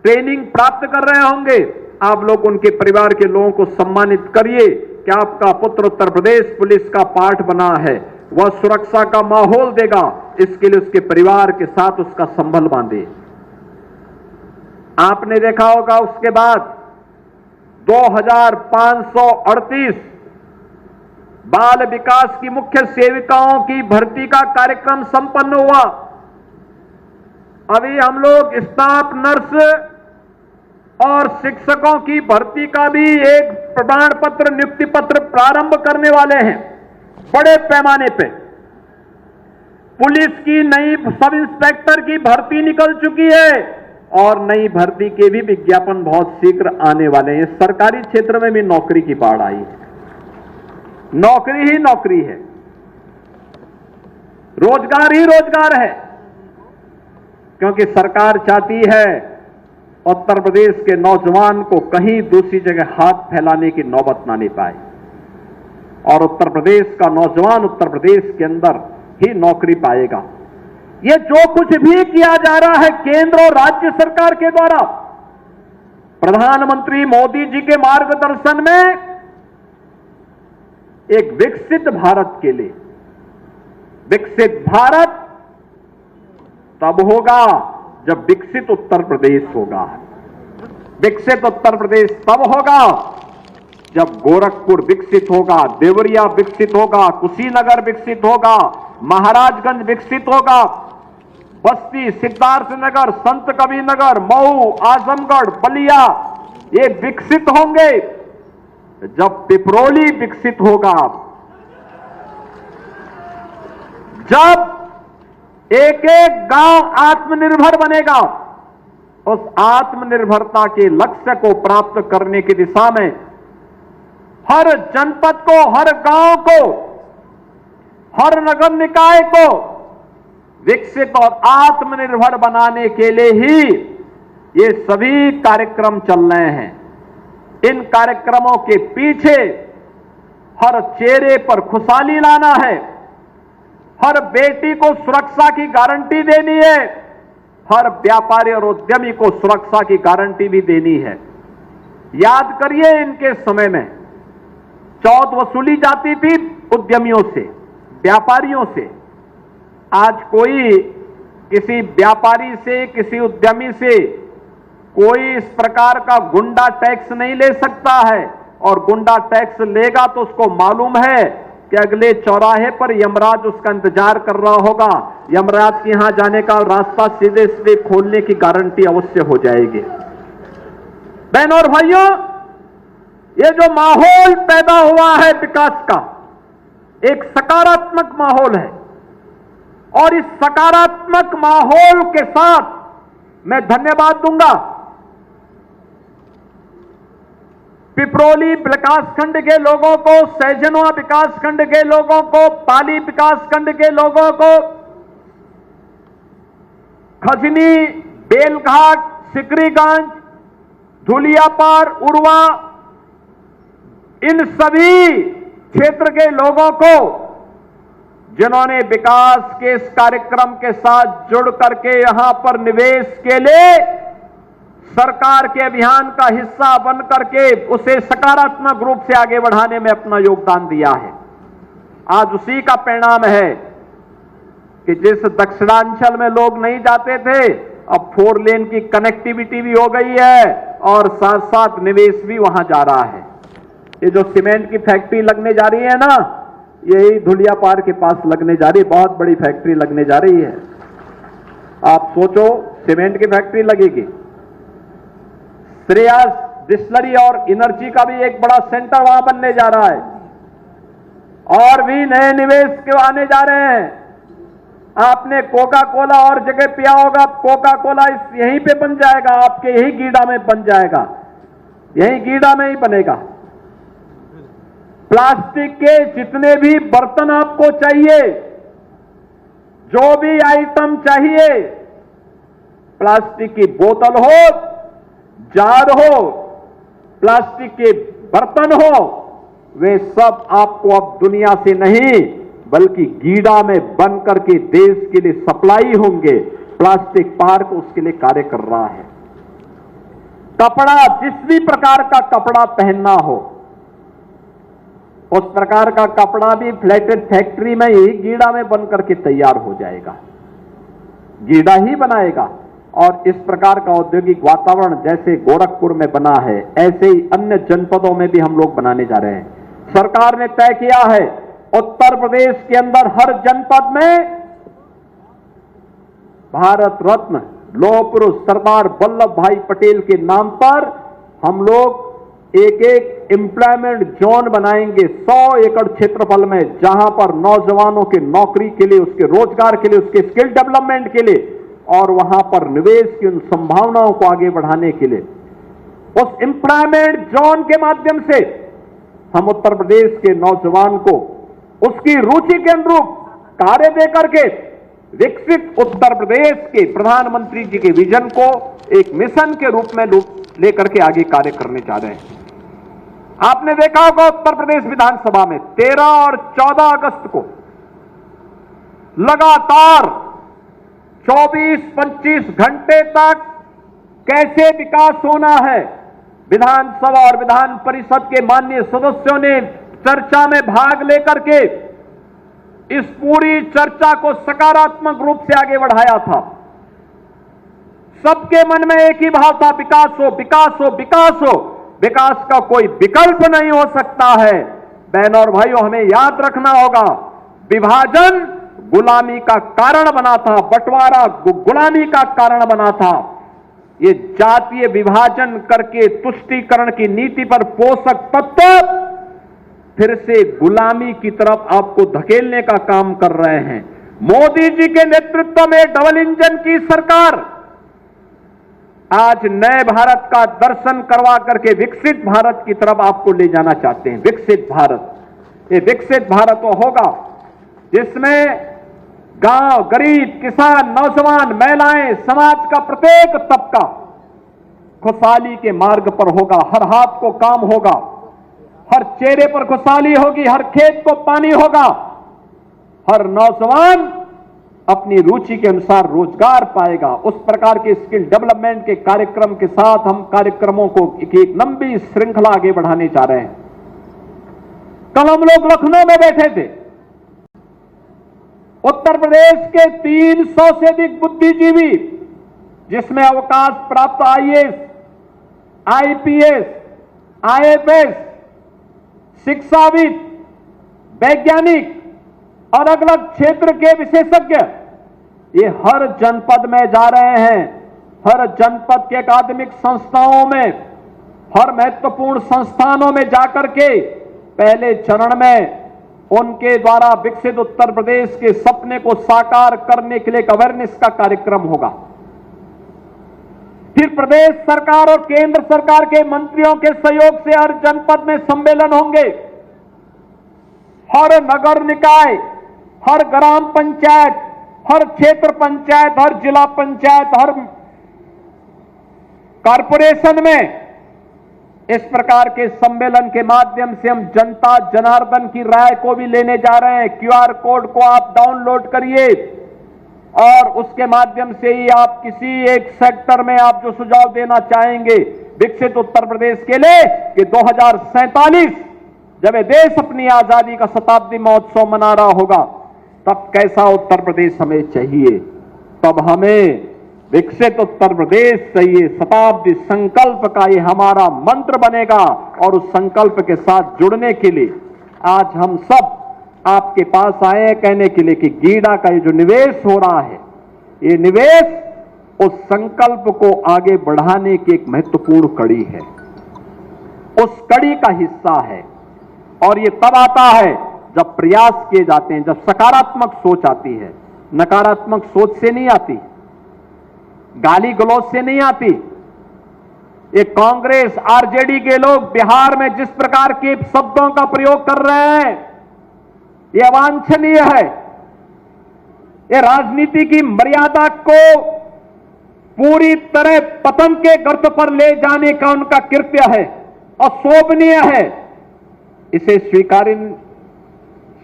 ट्रेनिंग प्राप्त कर रहे होंगे। आप लोग उनके परिवार के लोगों को सम्मानित करिए कि आपका पुत्र उत्तर प्रदेश पुलिस का पार्ट बना है, वह सुरक्षा का माहौल देगा, इसके लिए उसके परिवार के साथ उसका संबल बांधे। आपने देखा होगा उसके बाद 2538 बाल विकास की मुख्य सेविकाओं की भर्ती का कार्यक्रम संपन्न हुआ। अभी हम लोग स्टाफ नर्स और शिक्षकों की भर्ती का भी एक प्रमाण पत्र, नियुक्ति पत्र प्रारंभ करने वाले हैं बड़े पैमाने पे। पुलिस की नई सब इंस्पेक्टर की भर्ती निकल चुकी है और नई भर्ती के भी विज्ञापन बहुत शीघ्र आने वाले हैं। सरकारी क्षेत्र में भी नौकरी की बाढ़ आई है, नौकरी ही नौकरी है, रोजगार ही रोजगार है, क्योंकि सरकार चाहती है उत्तर प्रदेश के नौजवान को कहीं दूसरी जगह हाथ फैलाने की नौबत ना ले पाए और उत्तर प्रदेश का नौजवान उत्तर प्रदेश के अंदर ही नौकरी पाएगा। ये जो कुछ भी किया जा रहा है केंद्र और राज्य सरकार के द्वारा, प्रधानमंत्री मोदी जी के मार्गदर्शन में एक विकसित भारत के लिए, विकसित भारत तब होगा जब विकसित उत्तर प्रदेश होगा। विकसित उत्तर प्रदेश तब होगा जब गोरखपुर विकसित होगा, देवरिया विकसित होगा, कुशीनगर विकसित होगा, महाराजगंज विकसित होगा, बस्ती, सिद्धार्थनगर, संत कबीरनगर, मऊ, आजमगढ़, बलिया ये विकसित होंगे। जब पिपरोली विकसित होगा, जब एक एक गांव आत्मनिर्भर बनेगा, उस आत्मनिर्भरता के लक्ष्य को प्राप्त करने की दिशा में हर जनपद को, हर गांव को, हर नगर निकाय को विकसित और आत्मनिर्भर बनाने के लिए ही ये सभी कार्यक्रम चल रहे हैं। इन कार्यक्रमों के पीछे हर चेहरे पर खुशहाली लाना है, हर बेटी को सुरक्षा की गारंटी देनी है, हर व्यापारी और उद्यमी को सुरक्षा की गारंटी भी देनी है। याद करिए, इनके समय में चौथ वसूली जाती थी उद्यमियों से, व्यापारियों से। आज कोई किसी व्यापारी से, किसी उद्यमी से कोई इस प्रकार का गुंडा टैक्स नहीं ले सकता है, और गुंडा टैक्स लेगा तो उसको मालूम है कि अगले चौराहे पर यमराज उसका इंतजार कर रहा होगा, यमराज के यहां जाने का रास्ता सीधे सीधे खोलने की गारंटी अवश्य हो जाएगी। बहनों और भाइयों, ये जो माहौल पैदा हुआ है विकास का, एक सकारात्मक माहौल है, और इस सकारात्मक माहौल के साथ मैं धन्यवाद दूंगा पिपरोली विकासखंड के लोगों को, सैजनवा विकासखंड के लोगों को, पाली विकासखंड के लोगों को, खजनी, बेलघाट, सिकरीगंज, धुलियापार, उरवा, इन सभी क्षेत्र के लोगों को जिन्होंने विकास के इस कार्यक्रम के साथ जुड़ करके यहां पर निवेश के लिए सरकार के अभियान का हिस्सा बन करके उसे सकारात्मक रूप से आगे बढ़ाने में अपना योगदान दिया है। आज उसी का परिणाम है कि जिस दक्षिणांचल में लोग नहीं जाते थे, अब 4 लेन की कनेक्टिविटी भी हो गई है और साथ साथ निवेश भी वहां जा रहा है। ये जो सीमेंट की फैक्ट्री लगने जा रही है ना, यही धुलियापार के पास लगने जा रही है, बहुत बड़ी फैक्ट्री लगने जा रही है। आप सोचो, सीमेंट की फैक्ट्री लगेगी, श्रेयस डिस्टिलरी और एनर्जी का भी एक बड़ा सेंटर वहां बनने जा रहा है, और भी नए निवेश के आने जा रहे हैं। आपने कोका कोला और जगह पिया होगा, कोका कोला यहीं पे बन जाएगा, आपके यही गीडा में बन जाएगा, यही गीडा में ही बनेगा। प्लास्टिक के जितने भी बर्तन आपको चाहिए, जो भी आइटम चाहिए, प्लास्टिक की बोतल हो, जार हो, प्लास्टिक के बर्तन हो, वे सब आपको अब दुनिया से नहीं बल्कि गीडा में बन करके देश के लिए सप्लाई होंगे। प्लास्टिक पार्क उसके लिए कार्य कर रहा है। कपड़ा, जिस भी प्रकार का कपड़ा पहनना हो, उस प्रकार का कपड़ा भी फ्लैटेड फैक्ट्री में ही गीडा में बन करके तैयार हो जाएगा, गीडा ही बनाएगा। और इस प्रकार का औद्योगिक वातावरण जैसे गोरखपुर में बना है, ऐसे ही अन्य जनपदों में भी हम लोग बनाने जा रहे हैं। सरकार ने तय किया है उत्तर प्रदेश के अंदर हर जनपद में भारत रत्न लौह पुरुष सरदार वल्लभ भाई पटेल के नाम पर हम लोग एक एक एम्प्लॉयमेंट जोन बनाएंगे 100 एकड़ क्षेत्रफल में, जहां पर नौजवानों के नौकरी के लिए, उसके रोजगार के लिए, उसके स्किल डेवलपमेंट के लिए और वहां पर निवेश की उन संभावनाओं को आगे बढ़ाने के लिए उस एम्प्लॉयमेंट जोन के माध्यम से हम उत्तर प्रदेश के नौजवान को उसकी रुचि के अनुरूप कार्य दे करके विकसित उत्तर प्रदेश के प्रधानमंत्री जी के विजन को एक मिशन के रूप में लेकर के आगे कार्य करने जा रहे हैं। आपने देखा होगा उत्तर प्रदेश विधानसभा में 13 और 14 अगस्त को लगातार 24-25 घंटे तक कैसे विकास होना है, विधानसभा और विधान परिषद के माननीय सदस्यों ने चर्चा में भाग लेकर के इस पूरी चर्चा को सकारात्मक रूप से आगे बढ़ाया था। सबके मन में एक ही भाव था, विकास हो, विकास हो, विकास हो। विकास का कोई विकल्प नहीं हो सकता है। बहनों और भाइयों, हमें याद रखना होगा, विभाजन गुलामी का कारण बना था, बंटवारा गुलामी का कारण बना था। ये जातीय विभाजन करके तुष्टीकरण की नीति पर पोषक तत्व फिर से गुलामी की तरफ आपको धकेलने का काम कर रहे हैं। मोदी जी के नेतृत्व में डबल इंजन की सरकार आज नए भारत का दर्शन करवा करके विकसित भारत की तरफ आपको ले जाना चाहते हैं। विकसित भारत, ये विकसित भारत वो होगा जिसमें गांव, गरीब, किसान, नौजवान, महिलाएं, समाज का प्रत्येक तबका खुशहाली के मार्ग पर होगा। हर हाथ को काम होगा, हर चेहरे पर खुशहाली होगी, हर खेत को पानी होगा, हर नौजवान अपनी रुचि के अनुसार रोजगार पाएगा। उस प्रकार के स्किल डेवलपमेंट के कार्यक्रम के साथ हम कार्यक्रमों को एक लंबी श्रृंखला आगे बढ़ाने जा रहे हैं। कल हम लोग लखनऊ में बैठे थे। उत्तर प्रदेश के 300 से अधिक बुद्धिजीवी, जिसमें अवकाश प्राप्त आईएएस, आईपीएस, आईएफएस, शिक्षाविद, वैज्ञानिक और अलग अलग क्षेत्र के विशेषज्ञ ये हर जनपद में जा रहे हैं। हर जनपद के अकादमिक संस्थाओं में, हर महत्वपूर्ण संस्थानों में जाकर के पहले चरण में उनके द्वारा विकसित उत्तर प्रदेश के सपने को साकार करने के लिए एक अवेयरनेस का कार्यक्रम होगा। फिर प्रदेश सरकार और केंद्र सरकार के मंत्रियों के सहयोग से हर जनपद में सम्मेलन होंगे। हर नगर निकाय, हर ग्राम पंचायत, हर क्षेत्र पंचायत, हर जिला पंचायत, हर कारपोरेशन में इस प्रकार के सम्मेलन के माध्यम से हम जनता जनार्दन की राय को भी लेने जा रहे हैं। क्यूआर कोड को आप डाउनलोड करिए और उसके माध्यम से ही आप किसी एक सेक्टर में आप जो सुझाव देना चाहेंगे विकसित उत्तर प्रदेश के लिए कि 2047 जब ये देश अपनी आजादी का शताब्दी महोत्सव मना रहा होगा तब कैसा उत्तर प्रदेश हमें चाहिए। तब हमें विकसित उत्तर प्रदेश चाहिए। शताब्दी संकल्प का ये हमारा मंत्र बनेगा और उस संकल्प के साथ जुड़ने के लिए आज हम सब आपके पास आए हैं कहने के लिए कि गीडा का ये जो निवेश हो रहा है, ये निवेश उस संकल्प को आगे बढ़ाने की एक महत्वपूर्ण कड़ी है, उस कड़ी का हिस्सा है। और ये तब आता है जब प्रयास किए जाते हैं, जब सकारात्मक सोच आती है। नकारात्मक सोच से नहीं आती, गाली गलौज से नहीं आती। ये कांग्रेस आरजेडी के लोग बिहार में जिस प्रकार के शब्दों का प्रयोग कर रहे हैं ये अवांछनीय है। ये राजनीति की मर्यादा को पूरी तरह पतन के गर्त पर ले जाने का उनका कृत्य है, अशोभनीय है। इसे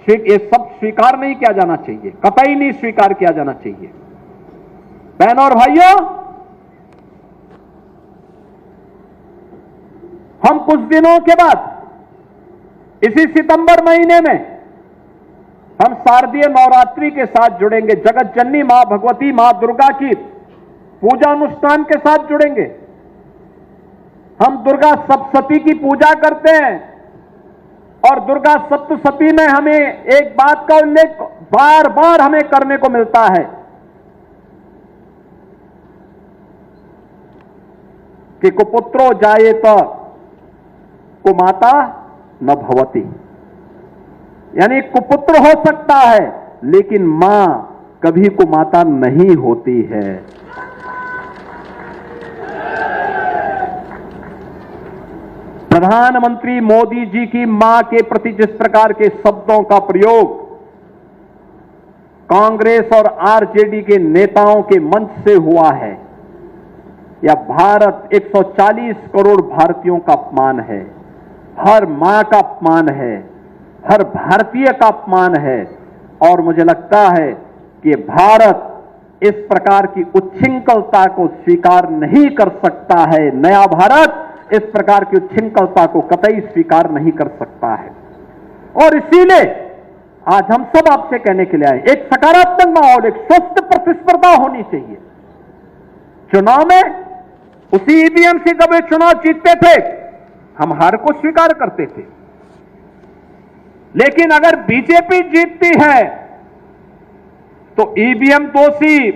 ये सब स्वीकार नहीं किया जाना चाहिए, कतई नहीं स्वीकार किया जाना चाहिए। बहनों और भाइयों, हम कुछ दिनों के बाद इसी सितंबर महीने में हम शारदीय नवरात्रि के साथ जुड़ेंगे। जगत जननी मां भगवती मां दुर्गा की पूजा अनुष्ठान के साथ जुड़ेंगे। हम दुर्गा सप्तशती की पूजा करते हैं और दुर्गा सप्तशती में हमें एक बात का उल्लेख बार बार हमें करने को मिलता है कि कुपुत्रो जायेत कुमाता न भवति, यानी कुपुत्र हो सकता है लेकिन मां कभी कुमाता नहीं होती है। प्रधानमंत्री मोदी जी की मां के प्रति जिस प्रकार के शब्दों का प्रयोग कांग्रेस और आरजेडी के नेताओं के मंच से हुआ है, यह भारत 140 करोड़ भारतीयों का अपमान है, हर मां का अपमान है, हर भारतीय का अपमान है। और मुझे लगता है कि भारत इस प्रकार की उच्छृंखलता को स्वीकार नहीं कर सकता है। नया भारत इस प्रकार की उच्छृंखलता को कतई स्वीकार नहीं कर सकता है। और इसीलिए आज हम सब आपसे कहने के लिए आए, एक सकारात्मक माहौल, एक स्वस्थ प्रतिस्पर्धा होनी चाहिए। चुनाव में उसी ईवीएम से जब वे चुनाव जीतते थे हम हार को स्वीकार करते थे, लेकिन अगर बीजेपी जीतती है तो ईवीएम दोषी,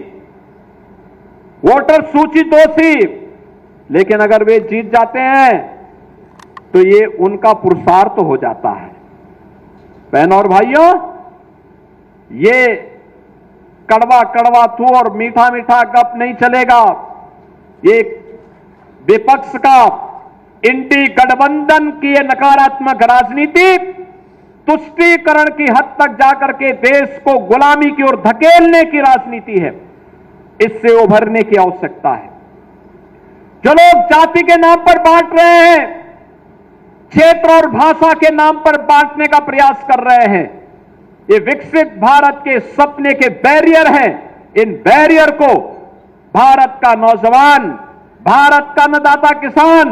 वोटर सूची दोषी, लेकिन अगर वे जीत जाते हैं तो ये उनका पुरुषार्थ हो जाता है। बहनों और भाइयों, ये कड़वा कड़वा थू और मीठा मीठा गप नहीं चलेगा। ये विपक्ष का इंडी गठबंधन की ये नकारात्मक राजनीति तुष्टीकरण की हद तक जाकर के देश को गुलामी की ओर धकेलने की राजनीति है। इससे उभरने की आवश्यकता है। जो लोग जाति के नाम पर बांट रहे हैं, क्षेत्र और भाषा के नाम पर बांटने का प्रयास कर रहे हैं, ये विकसित भारत के सपने के बैरियर हैं। इन बैरियर को भारत का नौजवान, भारत का अन्नदाता किसान,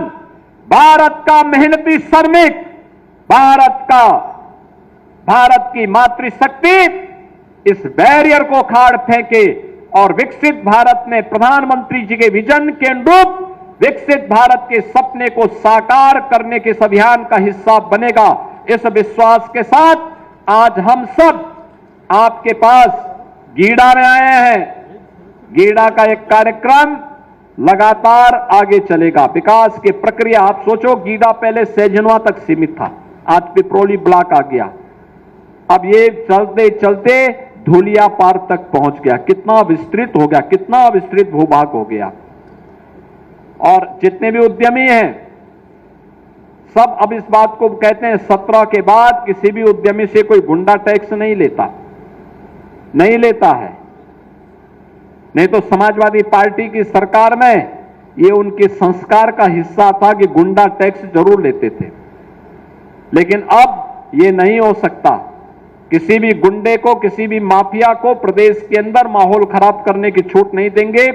भारत का मेहनती श्रमिक, भारत की मातृशक्ति इस बैरियर को खाड़ फेंके और विकसित भारत में प्रधानमंत्री जी के विजन के अनुरूप विकसित भारत के सपने को साकार करने के इस अभियान का हिस्सा बनेगा। इस विश्वास के साथ आज हम सब आपके पास गीडा में आए हैं। गीडा का एक कार्यक्रम लगातार आगे चलेगा। विकास की प्रक्रिया, आप सोचो, गीडा पहले सैजनवा तक सीमित था, आज पिपरोली ब्लॉक आ गया, अब ये चलते चलते धूलिया पार तक पहुंच गया। कितना विस्तृत हो गया, कितना विस्तृत भूभाग हो गया। और जितने भी उद्यमी हैं सब अब इस बात को कहते हैं 17 के बाद किसी भी उद्यमी से कोई गुंडा टैक्स नहीं लेता है। नहीं तो समाजवादी पार्टी की सरकार में ये उनके संस्कार का हिस्सा था कि गुंडा टैक्स जरूर लेते थे, लेकिन अब ये नहीं हो सकता। किसी भी गुंडे को, किसी भी माफिया को प्रदेश के अंदर माहौल खराब करने की छूट नहीं देंगे।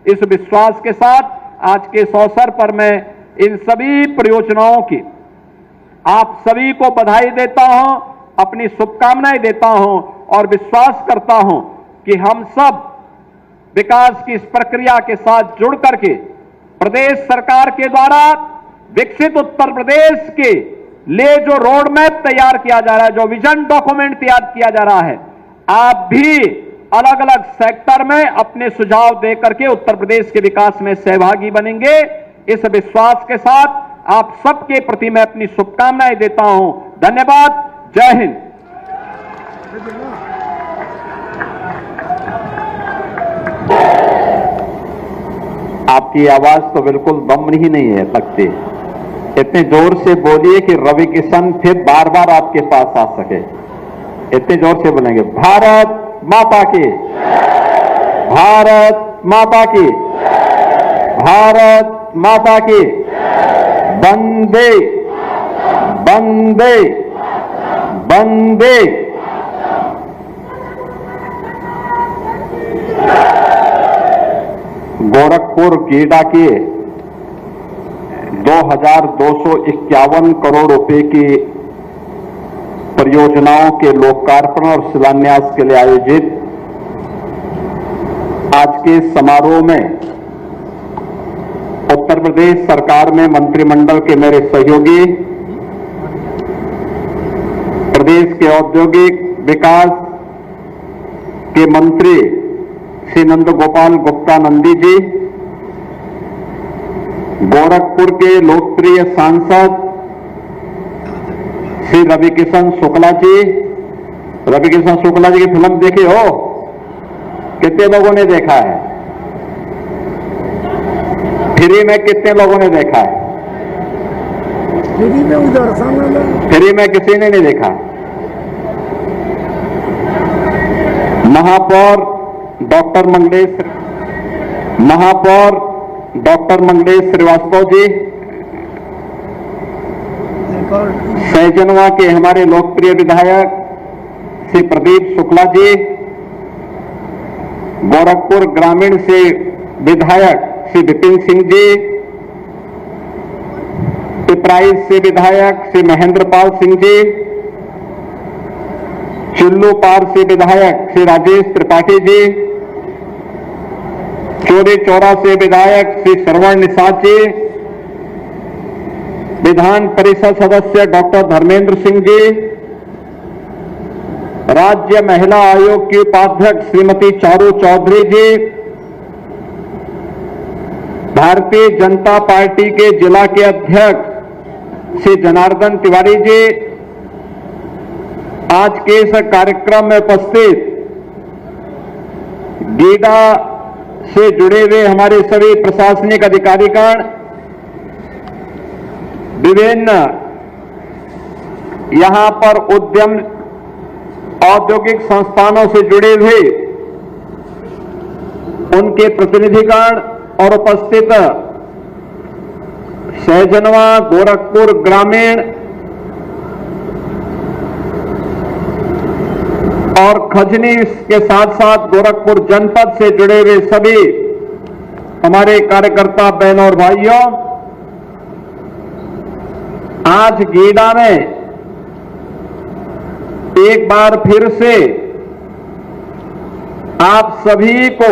इस विश्वास के साथ आज के इस अवसर पर मैं इन सभी परियोजनाओं की आप सभी को बधाई देता हूं, अपनी शुभकामनाएं देता हूं और विश्वास करता हूं कि हम सब विकास की इस प्रक्रिया के साथ जुड़ करके प्रदेश सरकार के द्वारा विकसित उत्तर प्रदेश के लिए जो रोड मैप तैयार किया जा रहा है, जो विजन डॉक्यूमेंट तैयार किया जा रहा है, आप भी अलग अलग सेक्टर में अपने सुझाव दे करके उत्तर प्रदेश के विकास में सहभागी बनेंगे। इस विश्वास के साथ आप सबके प्रति मैं अपनी शुभकामनाएं देता हूं। धन्यवाद। जय हिंद। आपकी आवाज तो बिल्कुल दम ही नहीं है लगती। इतने जोर से बोलिए कि रवि किशन फिर बार बार आपके पास आ सके। इतने जोर से बोलेंगे। भारत माता की, भारत माता की, भारत माता की, वंदे वंदे वंदे। गोरखपुर गीडा के 2251 करोड़ रुपए की परियोजनाओं के लोकार्पण और शिलान्यास के लिए आयोजित आज के समारोह में उत्तर प्रदेश सरकार में मंत्रिमंडल के मेरे सहयोगी, प्रदेश के औद्योगिक विकास के मंत्री श्री नंद गोपाल गुप्ता नंदी जी, गोरखपुर के लोकप्रिय सांसद श्री रविकिशन शुक्ला जी। रविकिशन शुक्ला जी की फिल्म देखी हो? कितने लोगों ने देखा है? फ्री में कितने लोगों ने देखा है? फ्री में उधर सामने में। फ्री में किसी ने नहीं देखा। महापौर डॉक्टर मंगलेश श्रीवास्तव जी, सहजनवा के हमारे लोकप्रिय विधायक श्री प्रदीप शुक्ला जी, गोरखपुर ग्रामीण से विधायक श्री विपिन सिंह जी, पिपराइच से विधायक श्री महेंद्र पाल सिंह जी, चिल्लू पार से विधायक श्री राजेश त्रिपाठी जी, चौरी चौरा से विधायक श्री श्रवण निषाद जी, विधान परिषद सदस्य डॉक्टर धर्मेंद्र सिंह जी, राज्य महिला आयोग की उपाध्यक्ष श्रीमती चारू चौधरी जी, भारतीय जनता पार्टी के जिला के अध्यक्ष श्री जनार्दन तिवारी जी, आज के इस कार्यक्रम में उपस्थित गीडा से जुड़े हुए हमारे सभी प्रशासनिक अधिकारीगण, विभिन्न यहां पर उद्यम औद्योगिक संस्थानों से जुड़े हुए उनके प्रतिनिधिगण और उपस्थित सहजनवा गोरखपुर ग्रामीण और खजनी के साथ साथ गोरखपुर जनपद से जुड़े हुए सभी हमारे कार्यकर्ता बहनों और भाइयों, आज गीडा में एक बार फिर से आप सभी को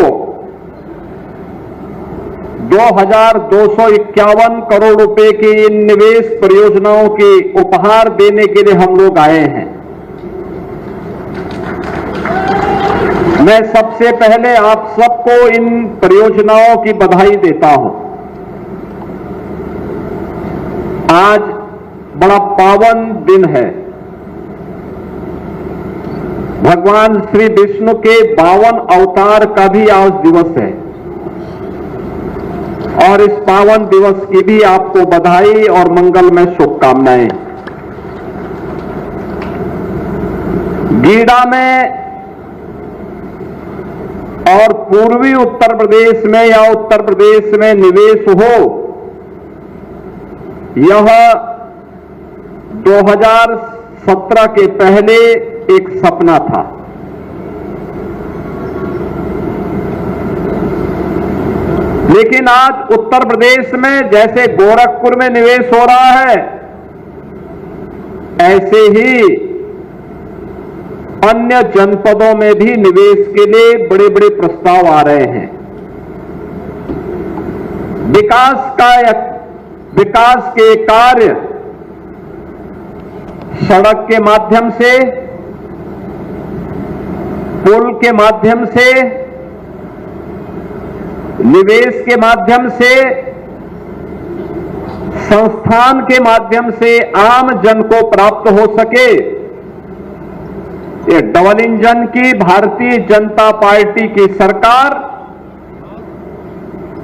2,251 करोड़ रुपए की इन निवेश परियोजनाओं के उपहार देने के लिए हम लोग आए हैं। मैं सबसे पहले आप सबको इन परियोजनाओं की बधाई देता हूं। आज बड़ा पावन दिन है। भगवान श्री विष्णु के 52 अवतार का भी आज दिवस है और इस पावन दिवस की भी आपको बधाई और मंगलमय शुभकामनाएं। गीडा में और पूर्वी उत्तर प्रदेश में या उत्तर प्रदेश में निवेश हो, यह 2017 के पहले एक सपना था। लेकिन आज उत्तर प्रदेश में जैसे गोरखपुर में निवेश हो रहा है, ऐसे ही अन्य जनपदों में भी निवेश के लिए बड़े बड़े प्रस्ताव आ रहे हैं। विकास के कार्य सड़क के माध्यम से, पुल के माध्यम से, निवेश के माध्यम से, संस्थान के माध्यम से आम जन को प्राप्त हो सके, ये डबल इंजन की भारतीय जनता पार्टी की सरकार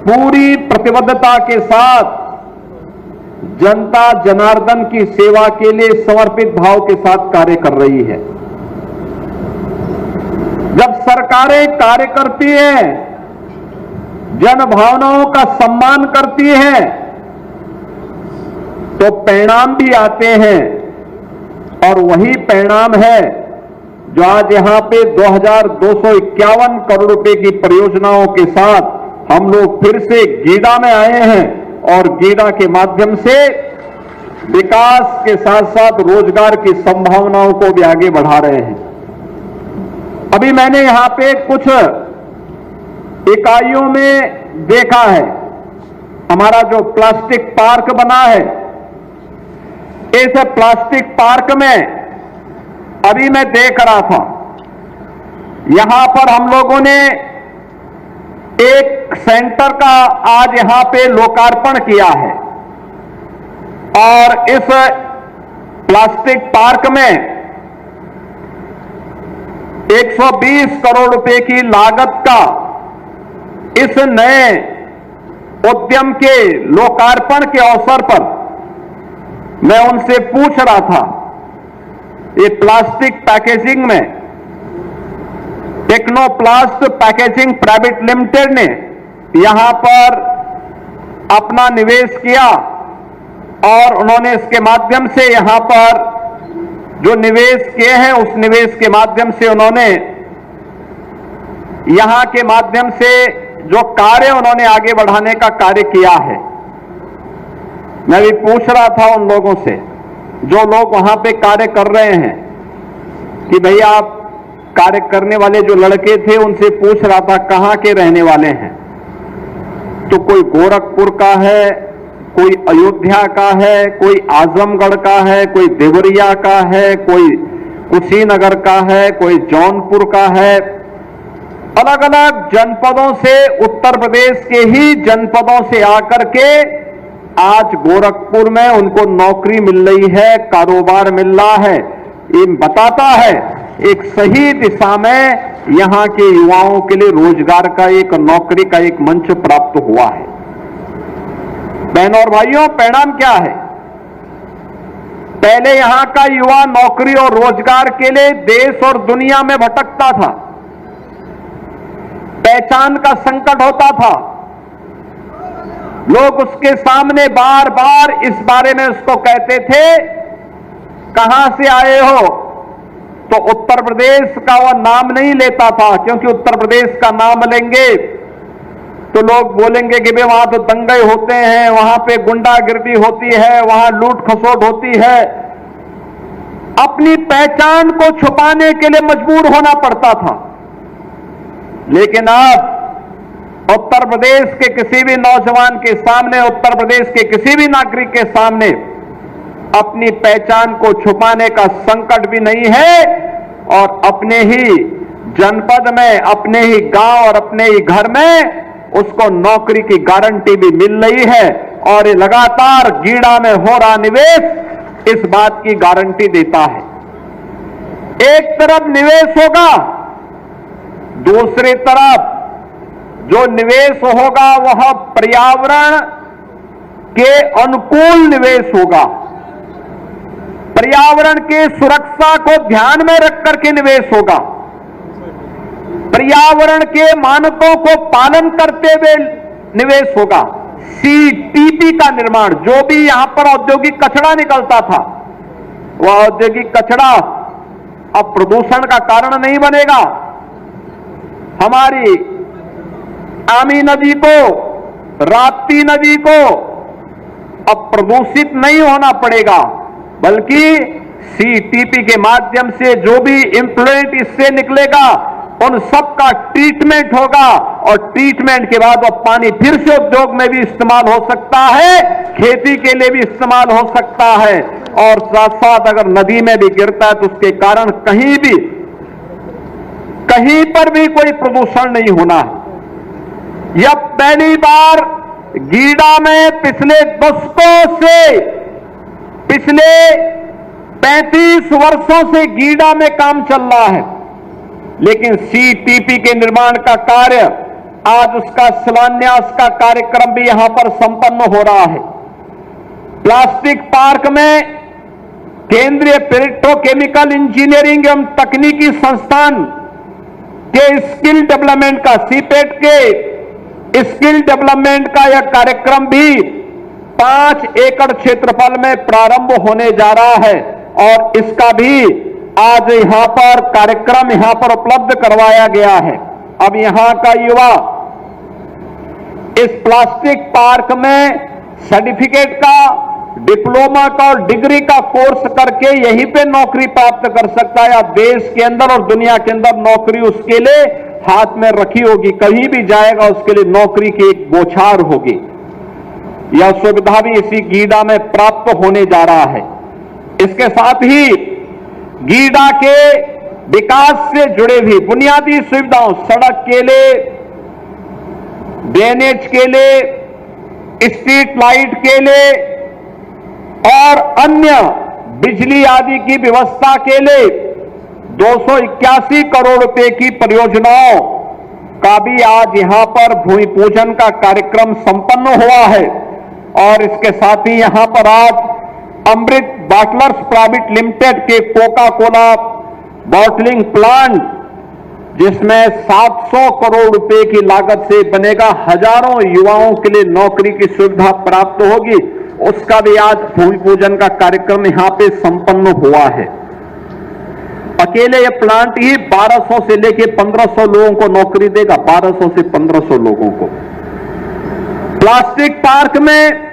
पूरी प्रतिबद्धता के साथ जनता जनार्दन की सेवा के लिए समर्पित भाव के साथ कार्य कर रही है। जब सरकारें कार्य करती हैं, जन भावनाओं का सम्मान करती हैं, तो परिणाम भी आते हैं और वही परिणाम है जो आज यहां पे 2,251 करोड़ रुपए की परियोजनाओं के साथ हम लोग फिर से गीडा में आए हैं और गीडा के माध्यम से विकास के साथ साथ रोजगार की संभावनाओं को भी आगे बढ़ा रहे हैं। अभी मैंने यहां पे कुछ इकाइयों में देखा है, हमारा जो प्लास्टिक पार्क बना है, इस प्लास्टिक पार्क में अभी मैं देख रहा था, यहां पर हम लोगों ने एक सेंटर का आज यहां पे लोकार्पण किया है और इस प्लास्टिक पार्क में 120 करोड़ रुपए की लागत का इस नए उद्यम के लोकार्पण के अवसर पर मैं उनसे पूछ रहा था, ये प्लास्टिक पैकेजिंग में टेक्नोप्लास्ट पैकेजिंग प्राइवेट लिमिटेड ने यहां पर अपना निवेश किया और उन्होंने इसके माध्यम से यहां पर जो निवेश किए हैं उस निवेश के माध्यम से उन्होंने यहां के माध्यम से जो कार्य उन्होंने आगे बढ़ाने का कार्य किया है। मैं भी पूछ रहा था उन लोगों से जो लोग वहां पे कार्य कर रहे हैं कि भैया आप कार्य करने वाले जो लड़के थे उनसे पूछ रहा था कहां के रहने वाले हैं, तो कोई गोरखपुर का है, कोई अयोध्या का है, कोई आजमगढ़ का है, कोई देवरिया का है, कोई कुशीनगर का है, कोई जौनपुर का है। अलग अलग जनपदों से, उत्तर प्रदेश के ही जनपदों से आकर के आज गोरखपुर में उनको नौकरी मिल रही है, कारोबार मिल रहा है। ये बताता है एक सही दिशा में यहां के युवाओं के लिए रोजगार का एक, नौकरी का एक मंच प्राप्त हुआ है। बहनों और भाइयों, परिणाम क्या है? पहले यहां का युवा नौकरी और रोजगार के लिए देश और दुनिया में भटकता था, पहचान का संकट होता था, लोग उसके सामने बार बार इस बारे में उसको कहते थे कहां से आए हो, तो उत्तर प्रदेश का वह नाम नहीं लेता था, क्योंकि उत्तर प्रदेश का नाम लेंगे तो लोग बोलेंगे कि भाई वहां तो दंगे होते हैं, वहां पे गुंडागिर्दी होती है, वहां लूट खसोट होती है। अपनी पहचान को छुपाने के लिए मजबूर होना पड़ता था। लेकिन अब उत्तर प्रदेश के किसी भी नौजवान के सामने, उत्तर प्रदेश के किसी भी नागरिक के सामने अपनी पहचान को छुपाने का संकट भी नहीं है और अपने ही जनपद में, अपने ही गांव और अपने ही घर में उसको नौकरी की गारंटी भी मिल रही है। और ये लगातार गीड़ा में हो रहा निवेश इस बात की गारंटी देता है। एक तरफ निवेश होगा, दूसरी तरफ जो निवेश होगा वह पर्यावरण के अनुकूल निवेश होगा, पर्यावरण की सुरक्षा को ध्यान में रख करके निवेश होगा, पर्यावरण के मानकों को पालन करते हुए निवेश होगा। सीटीपी का निर्माण, जो भी यहां पर औद्योगिक कचरा निकलता था वह औद्योगिक कचरा अब प्रदूषण का कारण नहीं बनेगा। हमारी आमी नदी को, राप्ती नदी को अब प्रदूषित नहीं होना पड़ेगा, बल्कि सीटीपी के माध्यम से जो भी इम्प्लुएंट इससे निकलेगा उन सबका ट्रीटमेंट होगा और ट्रीटमेंट के बाद वो पानी फिर से उद्योग में भी इस्तेमाल हो सकता है, खेती के लिए भी इस्तेमाल हो सकता है। और साथ साथ अगर नदी में भी गिरता है तो उसके कारण कहीं पर भी कोई प्रदूषण नहीं होना है। यह पहली बार गीडा में पिछले दशकों से, पिछले 35 वर्षों से गीडा में काम चल रहा है, लेकिन सीटीपी के निर्माण का कार्य, आज उसका शिलान्यास का कार्यक्रम भी यहां पर संपन्न हो रहा है। प्लास्टिक पार्क में केंद्रीय पेट्रोकेमिकल इंजीनियरिंग एवं तकनीकी संस्थान के स्किल डेवलपमेंट का, सीपेट के स्किल डेवलपमेंट का यह कार्यक्रम भी 5 एकड़ क्षेत्रफल में प्रारंभ होने जा रहा है और इसका भी आज यहां पर कार्यक्रम यहां पर उपलब्ध करवाया गया है। अब यहां का युवा इस प्लास्टिक पार्क में सर्टिफिकेट का, डिप्लोमा का और डिग्री का कोर्स करके यहीं पे नौकरी प्राप्त कर सकता है। अब देश के अंदर और दुनिया के अंदर नौकरी उसके लिए हाथ में रखी होगी, कहीं भी जाएगा उसके लिए नौकरी की एक बौछार होगी। यह सुविधा भी इसी गीडा में प्राप्त होने जा रहा है। इसके साथ ही गीडा के विकास से जुड़े हुई बुनियादी सुविधाओं, सड़क के लिए ड्रेनेज के लिए, स्ट्रीट लाइट के लिए और अन्य बिजली आदि की व्यवस्था के लिए 281 करोड़ रुपए की परियोजनाओं का भी आज यहां पर भूमि पूजन का कार्यक्रम संपन्न हुआ है। और इसके साथ ही यहां पर आज अमृत बॉटलर्स प्राइवेट लिमिटेड के कोका कोला बॉटलिंग प्लांट, जिसमें 700 करोड़ रुपए की लागत से बनेगा, हजारों युवाओं के लिए नौकरी की सुविधा प्राप्त होगी, उसका भी आज भूमि पूजन का कार्यक्रम यहां पे संपन्न हुआ है। अकेले ये प्लांट ही 1200 से लेके 1500 लोगों को नौकरी देगा, 1200 से 1500 लोगों को। प्लास्टिक पार्क में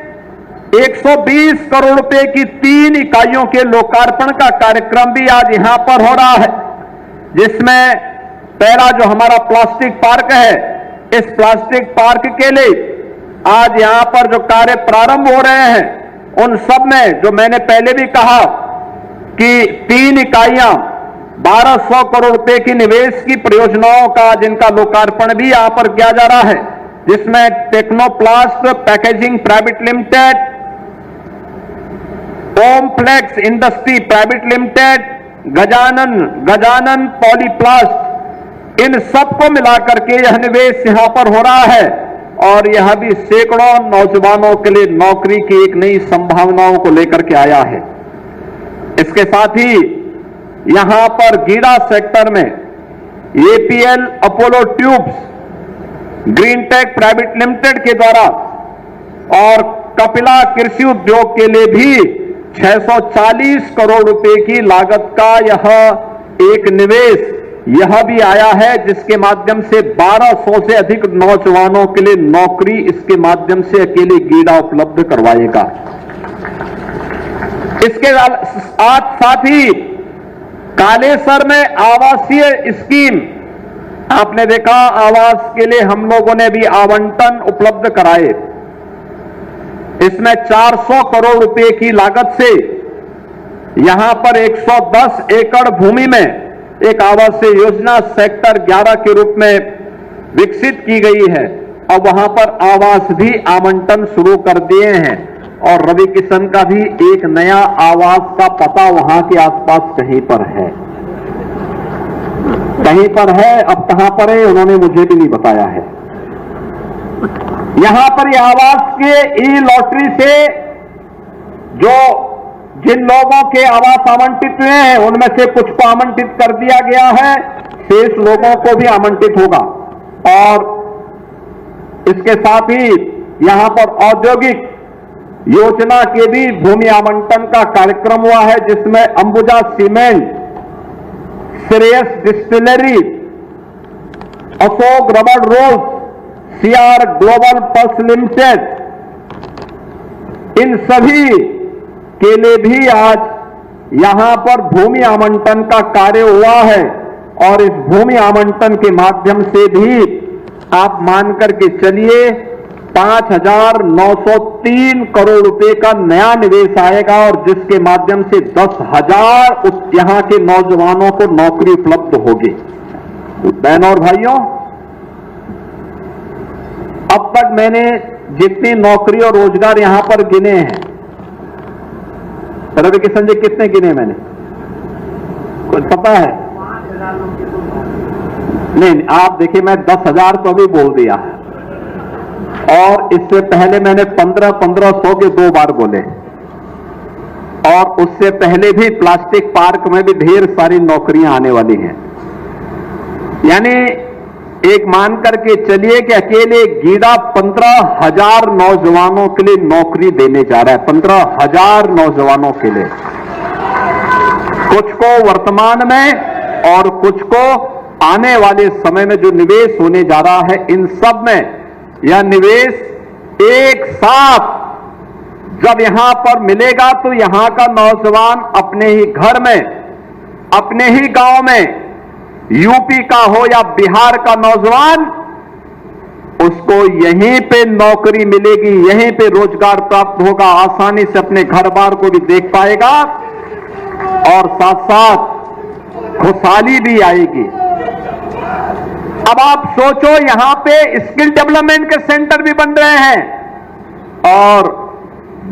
120 करोड़ रुपए की 3 इकाइयों के लोकार्पण का कार्यक्रम भी आज यहां पर हो रहा है, जिसमें पहला जो हमारा प्लास्टिक पार्क है, इस प्लास्टिक पार्क के लिए आज यहां पर जो कार्य प्रारंभ हो रहे हैं, उन सब में जो मैंने पहले भी कहा कि 3 इकाइयां 1200 करोड़ रुपए की निवेश की परियोजनाओं का जिनका लोकार्पण भी यहां पर किया जा रहा है, जिसमें Technoplast packaging private limited, Omflex industry private limited, Gajanan Polyplast, इन सबको मिलाकर के यह निवेश यहां पर हो रहा है। और यह भी सैकड़ों नौजवानों के लिए नौकरी की एक नई संभावनाओं को लेकर के आया है। इसके साथ ही यहां पर गीडा सेक्टर में APL Apollo tubes, green tech private limited के द्वारा और कपिला कृषि उद्योग के लिए भी 640 करोड़ रुपए की लागत का यह एक निवेश यह भी आया है, जिसके माध्यम से 1200 से अधिक नौजवानों के लिए नौकरी इसके माध्यम से अकेले गीडा उपलब्ध करवाएगा। इसके साथ ही कालेसर में आवासीय स्कीम, आपने देखा आवास के लिए हम लोगों ने भी आवंटन उपलब्ध कराए। इसमें 400 करोड़ रुपए की लागत से यहां पर 110 एकड़ भूमि में एक आवासीय योजना सेक्टर 11 के रूप में विकसित की गई है और वहां पर आवास भी आवंटन शुरू कर दिए हैं। और रवि किशन का भी एक नया आवास का पता वहां के आसपास कहीं पर है, अब कहां पर है उन्होंने मुझे भी नहीं बताया है। यहां पर ये आवास के ई लॉटरी से जो जिन लोगों के आवास आवंटित हुए हैं, उनमें से कुछ को आवंटित कर दिया गया है, शेष लोगों को भी आवंटित होगा। और इसके साथ ही यहां पर औद्योगिक योजना के भी भूमि आवंटन का कार्यक्रम हुआ है, जिसमें Ambuja cement, Shreyas distillery, Ashok rubber rolls, CR global pulse limited, इन सभी के लिए भी आज यहां पर भूमि आवंटन का कार्य हुआ है। और इस भूमि आवंटन के माध्यम से भी आप मान करके चलिए 5,903 करोड़ रुपए का नया निवेश आएगा, और जिसके माध्यम से 10,000 यहां के नौजवानों को नौकरी उपलब्ध होगी। बहनों और भाइयों, अब तक मैंने जितनी नौकरी और रोजगार यहां पर गिने हैं, रवि किशन जी कितने गिने मैंने, कुछ पता है? नहीं, आप देखिए, मैं 10,000 तो अभी बोल दिया है, और इससे पहले मैंने 1500 के 2 बार बोले, और उससे पहले भी प्लास्टिक पार्क में भी ढेर सारी नौकरियां आने वाली हैं। यानी एक मान करके चलिए कि अकेले गीडा 15,000 नौजवानों के लिए नौकरी देने जा रहा है, 15,000 नौजवानों के लिए, कुछ को वर्तमान में और कुछ को आने वाले समय में जो निवेश होने जा रहा है। इन सब में यह निवेश एक साथ जब यहां पर मिलेगा तो यहां का नौजवान अपने ही घर में, अपने ही गांव में, यूपी का हो या बिहार का नौजवान, उसको यहीं पे नौकरी मिलेगी, यहीं पे रोजगार प्राप्त होगा, आसानी से अपने घर बार को भी देख पाएगा और साथ साथ खुशहाली भी आएगी। अब आप सोचो, यहां पे स्किल डेवलपमेंट के सेंटर भी बन रहे हैं और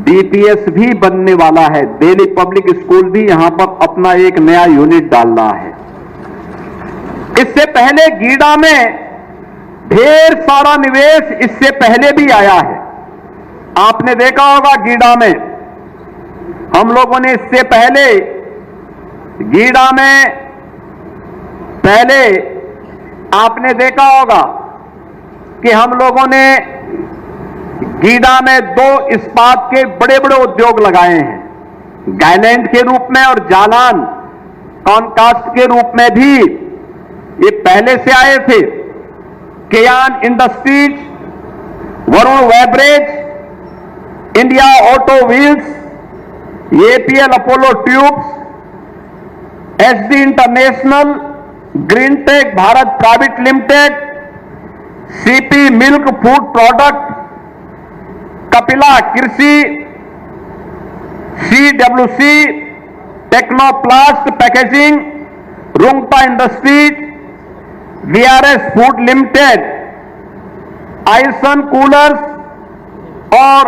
डीपीएस भी बनने वाला है। दिल्ली पब्लिक स्कूल भी यहां पर अपना एक नया यूनिट डाल रहा है। इससे पहले गीडा में ढेर सारा निवेश इससे पहले भी आया है। आपने देखा होगा गीडा में हम लोगों ने इससे पहले गीडा में पहले आपने देखा होगा कि हम लोगों ने गीडा में 2 इस्पात के बड़े बड़े उद्योग लगाए हैं, गायलैंड के रूप में और जालान कॉनकास्ट के रूप में भी ये पहले से आए थे। Kayan industries, Varun beverages, India auto wheels, APL Apollo tubes, SD international, Greentech Bharat private limited, CP milk food product, Kapila Krishi, CWC, Technoplast packaging, Rungta industries, VRS food limited, आइसन कूलर्स और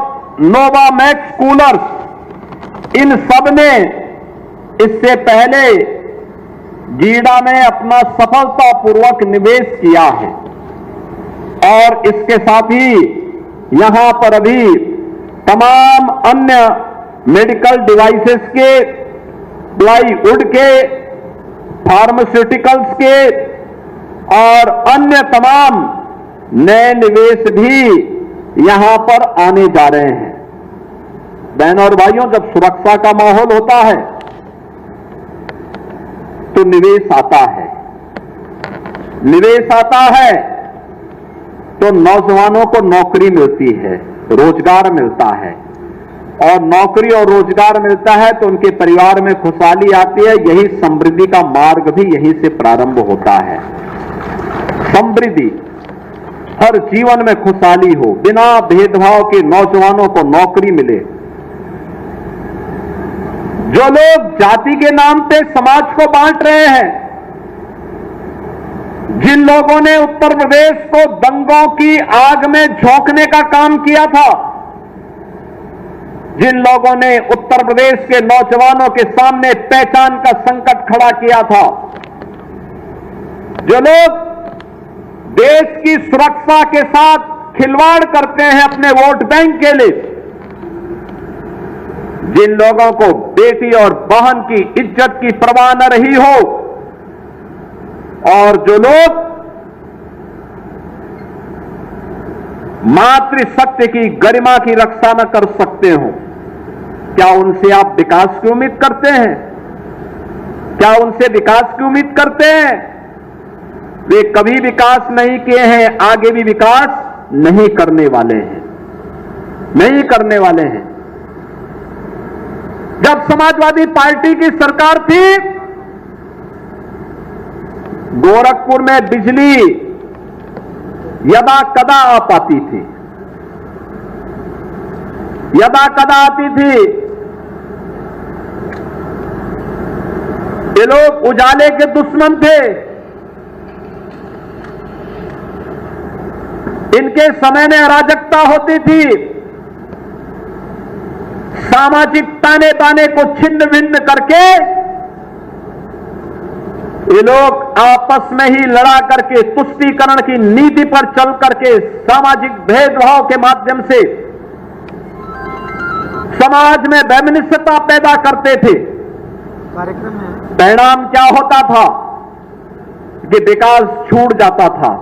नोवामैक्स कूलर्स, इन सब ने इससे पहले गीडा में अपना सफलतापूर्वक निवेश किया है। और इसके साथ ही यहां पर अभी तमाम अन्य मेडिकल डिवाइसेस के, प्लाईवुड के, फार्मास्यूटिकल्स के और अन्य तमाम नए निवेश भी यहां पर आने जा रहे हैं। बहनों और भाइयों, जब सुरक्षा का माहौल होता है तो निवेश आता है। निवेश आता है तो नौजवानों को नौकरी मिलती है, रोजगार मिलता है, और नौकरी और रोजगार मिलता है तो उनके परिवार में खुशहाली आती है। यही समृद्धि का मार्ग भी यहीं से प्रारंभ होता है। समृद्धि, हर जीवन में खुशहाली हो, बिना भेदभाव के नौजवानों को नौकरी मिले। जो लोग जाति के नाम पे समाज को बांट रहे हैं, जिन लोगों ने उत्तर प्रदेश को दंगों की आग में झोंकने का काम किया था, जिन लोगों ने उत्तर प्रदेश के नौजवानों के सामने पहचान का संकट खड़ा किया था, जो लोग देश की सुरक्षा के साथ खिलवाड़ करते हैं अपने वोट बैंक के लिए, जिन लोगों को बेटी और बहन की इज्जत की परवाह न रही हो, और जो लोग मातृशक्ति की गरिमा की रक्षा न कर सकते हो, क्या उनसे आप विकास की उम्मीद करते हैं? क्या उनसे विकास की उम्मीद करते हैं? वे कभी विकास नहीं किए हैं, आगे भी विकास नहीं करने वाले हैं, नहीं करने वाले हैं। जब समाजवादी पार्टी की सरकार थी, गोरखपुर में बिजली यदा कदा आ पाती थी, यदा कदा आती थी। ये लोग उजाले के दुश्मन थे। इनके समय में अराजकता होती थी, सामाजिक ताने बाने को छिन्न भिन्न करके ये लोग आपस में ही लड़ा करके तुष्टीकरण की नीति पर चल करके सामाजिक भेदभाव के माध्यम से समाज में वैमनस्यता पैदा करते थे। परिणाम क्या होता था कि विकास छूट जाता था,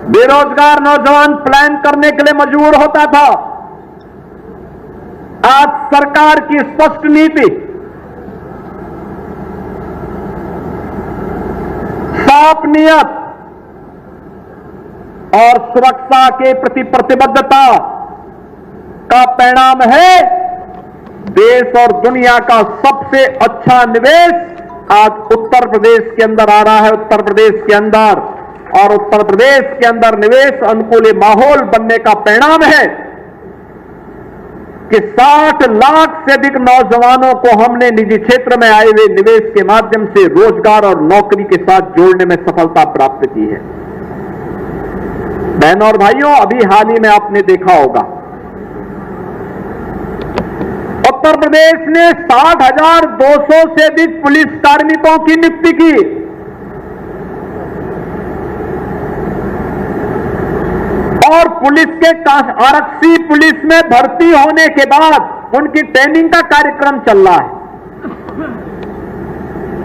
बेरोजगार नौजवान पलायन करने के लिए मजबूर होता था। आज सरकार की स्पष्ट नीति, साफ नियत और सुरक्षा के प्रति प्रतिबद्धता का परिणाम है देश और दुनिया का सबसे अच्छा निवेश आज उत्तर प्रदेश के अंदर आ रहा है। उत्तर प्रदेश के अंदर और उत्तर प्रदेश के अंदर निवेश अनुकूल माहौल बनने का परिणाम है कि 60 लाख से अधिक नौजवानों को हमने निजी क्षेत्र में आए हुए निवेश के माध्यम से रोजगार और नौकरी के साथ जोड़ने में सफलता प्राप्त की है। बहनों और भाइयों, अभी हाल ही में आपने देखा होगा उत्तर प्रदेश ने 60,200 से अधिक पुलिस कार्मिकों की नियुक्ति की। और पुलिस के आरक्षी पुलिस में भर्ती होने के बाद उनकी ट्रेनिंग का कार्यक्रम चल रहा है।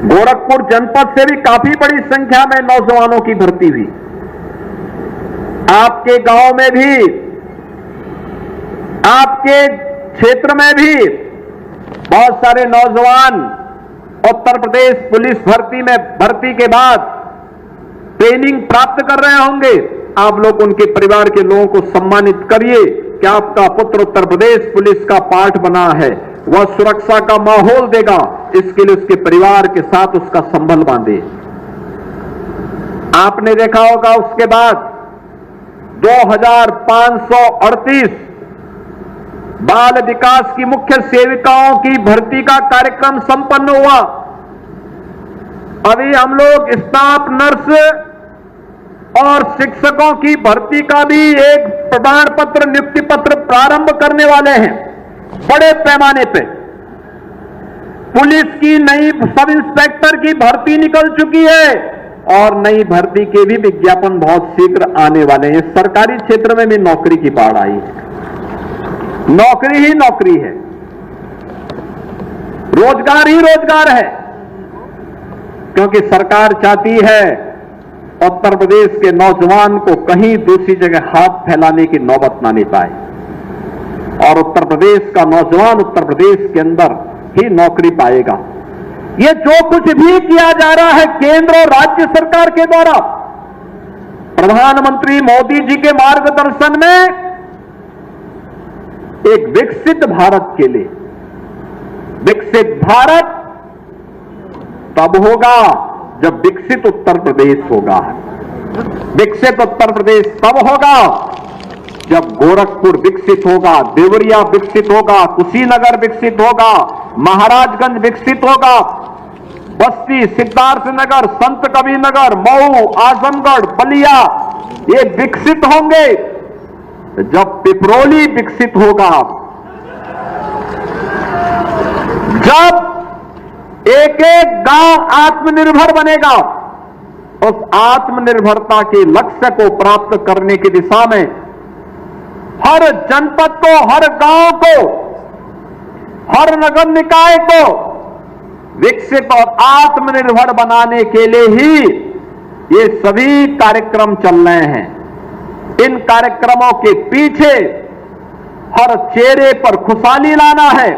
गोरखपुर जनपद से भी काफी बड़ी संख्या में नौजवानों की भर्ती हुई। आपके गांव में भी, आपके क्षेत्र में भी बहुत सारे नौजवान उत्तर प्रदेश पुलिस भर्ती के बाद ट्रेनिंग प्राप्त कर रहे होंगे। आप लोग उनके परिवार के लोगों को सम्मानित करिए कि आपका पुत्र उत्तर प्रदेश पुलिस का पार्ट बना है, वह सुरक्षा का माहौल देगा, इसके लिए उसके परिवार के साथ उसका संबल बांधे। आपने देखा होगा उसके बाद 2538 बाल विकास की मुख्य सेविकाओं की भर्ती का कार्यक्रम संपन्न हुआ। अभी हम लोग स्टाफ नर्स और शिक्षकों की भर्ती का भी एक प्रमाण पत्र, नियुक्ति पत्र प्रारंभ करने वाले हैं बड़े पैमाने पे। पुलिस की नई सब इंस्पेक्टर की भर्ती निकल चुकी है और नई भर्ती के भी विज्ञापन बहुत शीघ्र आने वाले हैं। सरकारी क्षेत्र में भी नौकरी की बाढ़ आई है, नौकरी ही नौकरी है, रोजगार ही रोजगार है, क्योंकि सरकार चाहती है उत्तर प्रदेश के नौजवान को कहीं दूसरी जगह हाथ फैलाने की नौबत ना ले पाए और उत्तर प्रदेश का नौजवान उत्तर प्रदेश के अंदर ही नौकरी पाएगा। ये जो कुछ भी किया जा रहा है केंद्र और राज्य सरकार के द्वारा, प्रधानमंत्री मोदी जी के मार्गदर्शन में एक विकसित भारत के लिए, विकसित भारत तब होगा जब विकसित उत्तर प्रदेश होगा। विकसित उत्तर प्रदेश तब होगा जब गोरखपुर विकसित होगा, देवरिया विकसित होगा, कुशीनगर विकसित होगा, महाराजगंज विकसित होगा, बस्ती, सिद्धार्थनगर, संत कबीरनगर, मऊ, आजमगढ़, बलिया ये विकसित होंगे। जब पिपरोली विकसित होगा, जब एक एक गांव आत्मनिर्भर बनेगा, उस आत्मनिर्भरता के लक्ष्य को प्राप्त करने की दिशा में हर जनपद को, हर गांव को, हर नगर निकाय को विकसित और आत्मनिर्भर बनाने के लिए ही ये सभी कार्यक्रम चल रहे हैं। इन कार्यक्रमों के पीछे हर चेहरे पर खुशहाली लाना है,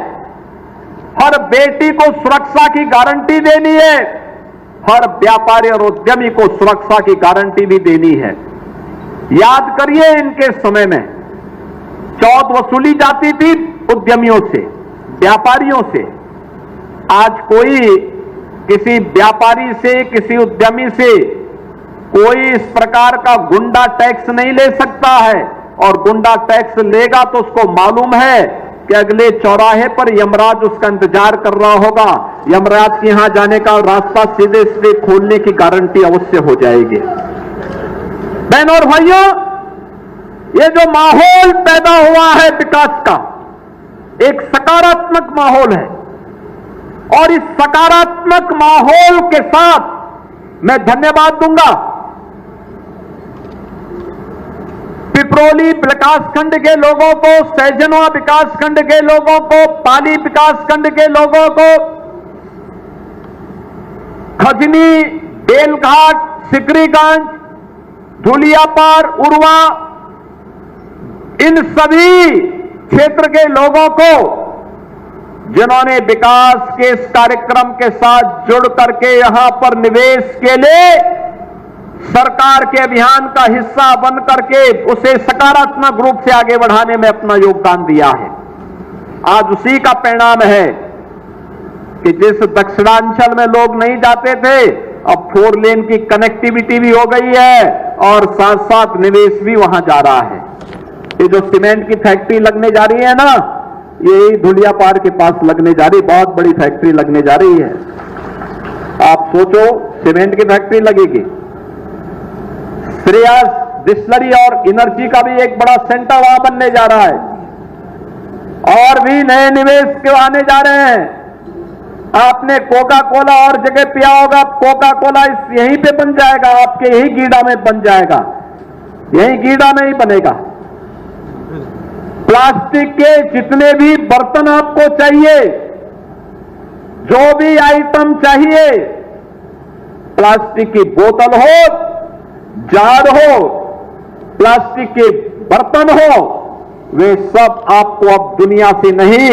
हर बेटी को सुरक्षा की गारंटी देनी है, हर व्यापारी और उद्यमी को सुरक्षा की गारंटी भी देनी है। याद करिए इनके समय में चौथ वसूली जाती थी उद्यमियों से, व्यापारियों से। आज कोई किसी व्यापारी से, किसी उद्यमी से कोई इस प्रकार का गुंडा टैक्स नहीं ले सकता है, और गुंडा टैक्स लेगा तो उसको मालूम है कि अगले चौराहे पर यमराज उसका इंतजार कर रहा होगा, यमराज के यहां जाने का रास्ता सीधे सीधे खोलने की गारंटी अवश्य हो जाएगी। बहनों और भाइयों, ये जो माहौल पैदा हुआ है विकास का, एक सकारात्मक माहौल है, और इस सकारात्मक माहौल के साथ मैं धन्यवाद दूंगा पिपरोली विकासखंड के लोगों को, सैजनवा विकासखंड के लोगों को, पाली विकासखंड के लोगों को, खजनी, बेलघाट, सिकरीगंज, धुलियापार, उरवा, इन सभी क्षेत्र के लोगों को जिन्होंने विकास के इस कार्यक्रम के साथ जुड़ करके यहां पर निवेश के लिए सरकार के अभियान का हिस्सा बन करके उसे सकारात्मक रूप से आगे बढ़ाने में अपना योगदान दिया है। आज उसी का परिणाम है कि जिस दक्षिणांचल में लोग नहीं जाते थे, अब 4 लेन की कनेक्टिविटी भी हो गई है और साथ साथ निवेश भी वहां जा रहा है। ये जो सीमेंट की फैक्ट्री लगने जा रही है ना, यही धुलियापाड़ के पास लगने जा रही, बहुत बड़ी फैक्ट्री लगने जा रही है। आप सोचो, सीमेंट की फैक्ट्री लगेगी, श्रेयस डिस्टिलरी और एनर्जी का भी एक बड़ा सेंटर वहां बनने जा रहा है, और भी नए निवेश क्यों आने जा रहे हैं। आपने कोका कोला और जगह पिया होगा, कोका कोला यहीं पे बन जाएगा, आपके यही गीडा में बन जाएगा, यही गीडा में ही बनेगा। प्लास्टिक के जितने भी बर्तन आपको चाहिए, जो भी आइटम चाहिए, प्लास्टिक की बोतल हो, जार हो, प्लास्टिक के बर्तन हो, वे सब आपको अब दुनिया से नहीं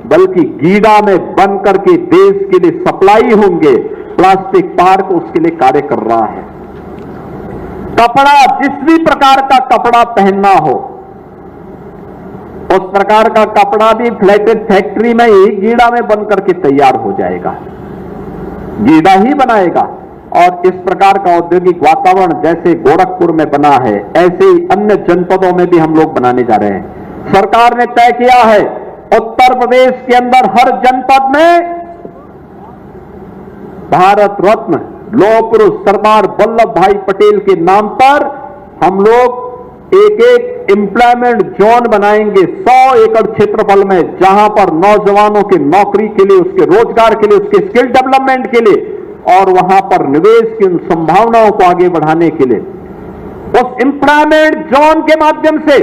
बल्कि गीडा में बन करके देश के लिए सप्लाई होंगे। प्लास्टिक पार्क उसके लिए कार्य कर रहा है। कपड़ा, जिस भी प्रकार का कपड़ा पहनना हो, उस प्रकार का कपड़ा भी फ्लैटेड फैक्ट्री में ही गीडा में बन करके तैयार हो जाएगा, गीडा ही बनाएगा। और इस प्रकार का औद्योगिक वातावरण जैसे गोरखपुर में बना है, ऐसे ही अन्य जनपदों में भी हम लोग बनाने जा रहे हैं। सरकार ने तय किया है उत्तर प्रदेश के अंदर हर जनपद में भारत रत्न लौह पुरुष सरदार वल्लभ भाई पटेल के नाम पर हम लोग एक एक एम्प्लॉयमेंट जोन बनाएंगे 100 एकड़ क्षेत्रफल में, जहां पर नौजवानों के नौकरी के लिए, उसके रोजगार के लिए, उसके स्किल डेवलपमेंट के लिए और वहां पर निवेश की उन संभावनाओं को आगे बढ़ाने के लिए उस एम्प्लॉयमेंट जोन के माध्यम से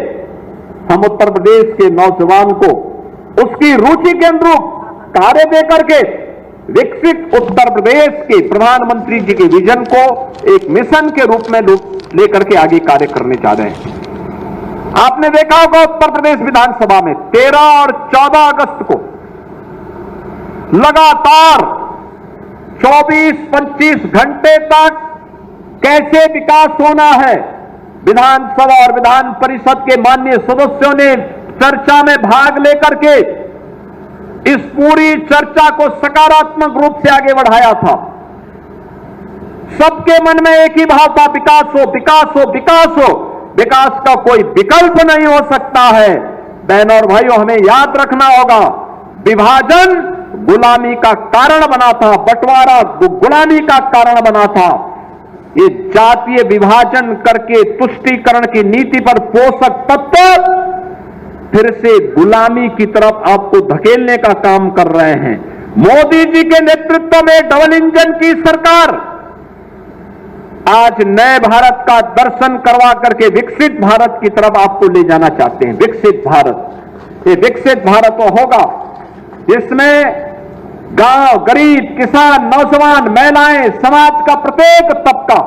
हम उत्तर प्रदेश के नौजवान को उसकी रुचि के अनुरूप कार्य दे करके विकसित उत्तर प्रदेश के प्रधानमंत्री जी के विजन को एक मिशन के रूप में लेकर के आगे कार्य करने जा रहे हैं। आपने देखा होगा उत्तर प्रदेश विधानसभा में 13 और 14 अगस्त को लगातार 24-25 घंटे तक कैसे विकास होना है, विधानसभा और विधान परिषद के माननीय सदस्यों ने चर्चा में भाग लेकर के इस पूरी चर्चा को सकारात्मक रूप से आगे बढ़ाया था। सबके मन में एक ही भाव था, विकास हो, विकास हो, विकास हो। विकास का कोई विकल्प नहीं हो सकता है। बहनों और भाइयों, हमें याद रखना होगा, विभाजन गुलामी का कारण बना था, बंटवारा गुलामी का कारण बना था। ये जातीय विभाजन करके तुष्टीकरण की नीति पर पोषक तत्व फिर से गुलामी की तरफ आपको धकेलने का काम कर रहे हैं। मोदी जी के नेतृत्व में डबल इंजन की सरकार आज नए भारत का दर्शन करवा करके विकसित भारत की तरफ आपको ले जाना चाहते हैं। विकसित भारत, ये विकसित भारत तो होगा जिसमें गांव, गरीब, किसान, नौजवान, महिलाएं, समाज का प्रत्येक तबका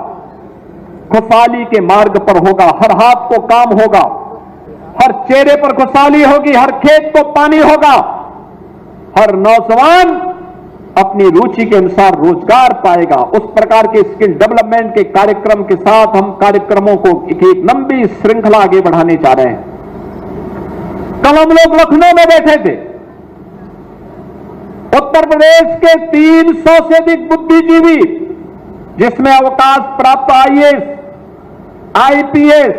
खुशहाली के मार्ग पर होगा। हर हाथ को काम होगा, हर चेहरे पर खुशहाली होगी, हर खेत को पानी होगा, हर नौजवान अपनी रुचि के अनुसार रोजगार पाएगा। उस प्रकार के स्किल डेवलपमेंट के कार्यक्रम के साथ हम कार्यक्रमों को एक लंबी श्रृंखला आगे बढ़ाने जा रहे हैं। कल हम लोग लखनऊ में बैठे थे, उत्तर प्रदेश के 300 से अधिक बुद्धिजीवी, जिसमें अवकाश प्राप्त आईएएस, आईपीएस,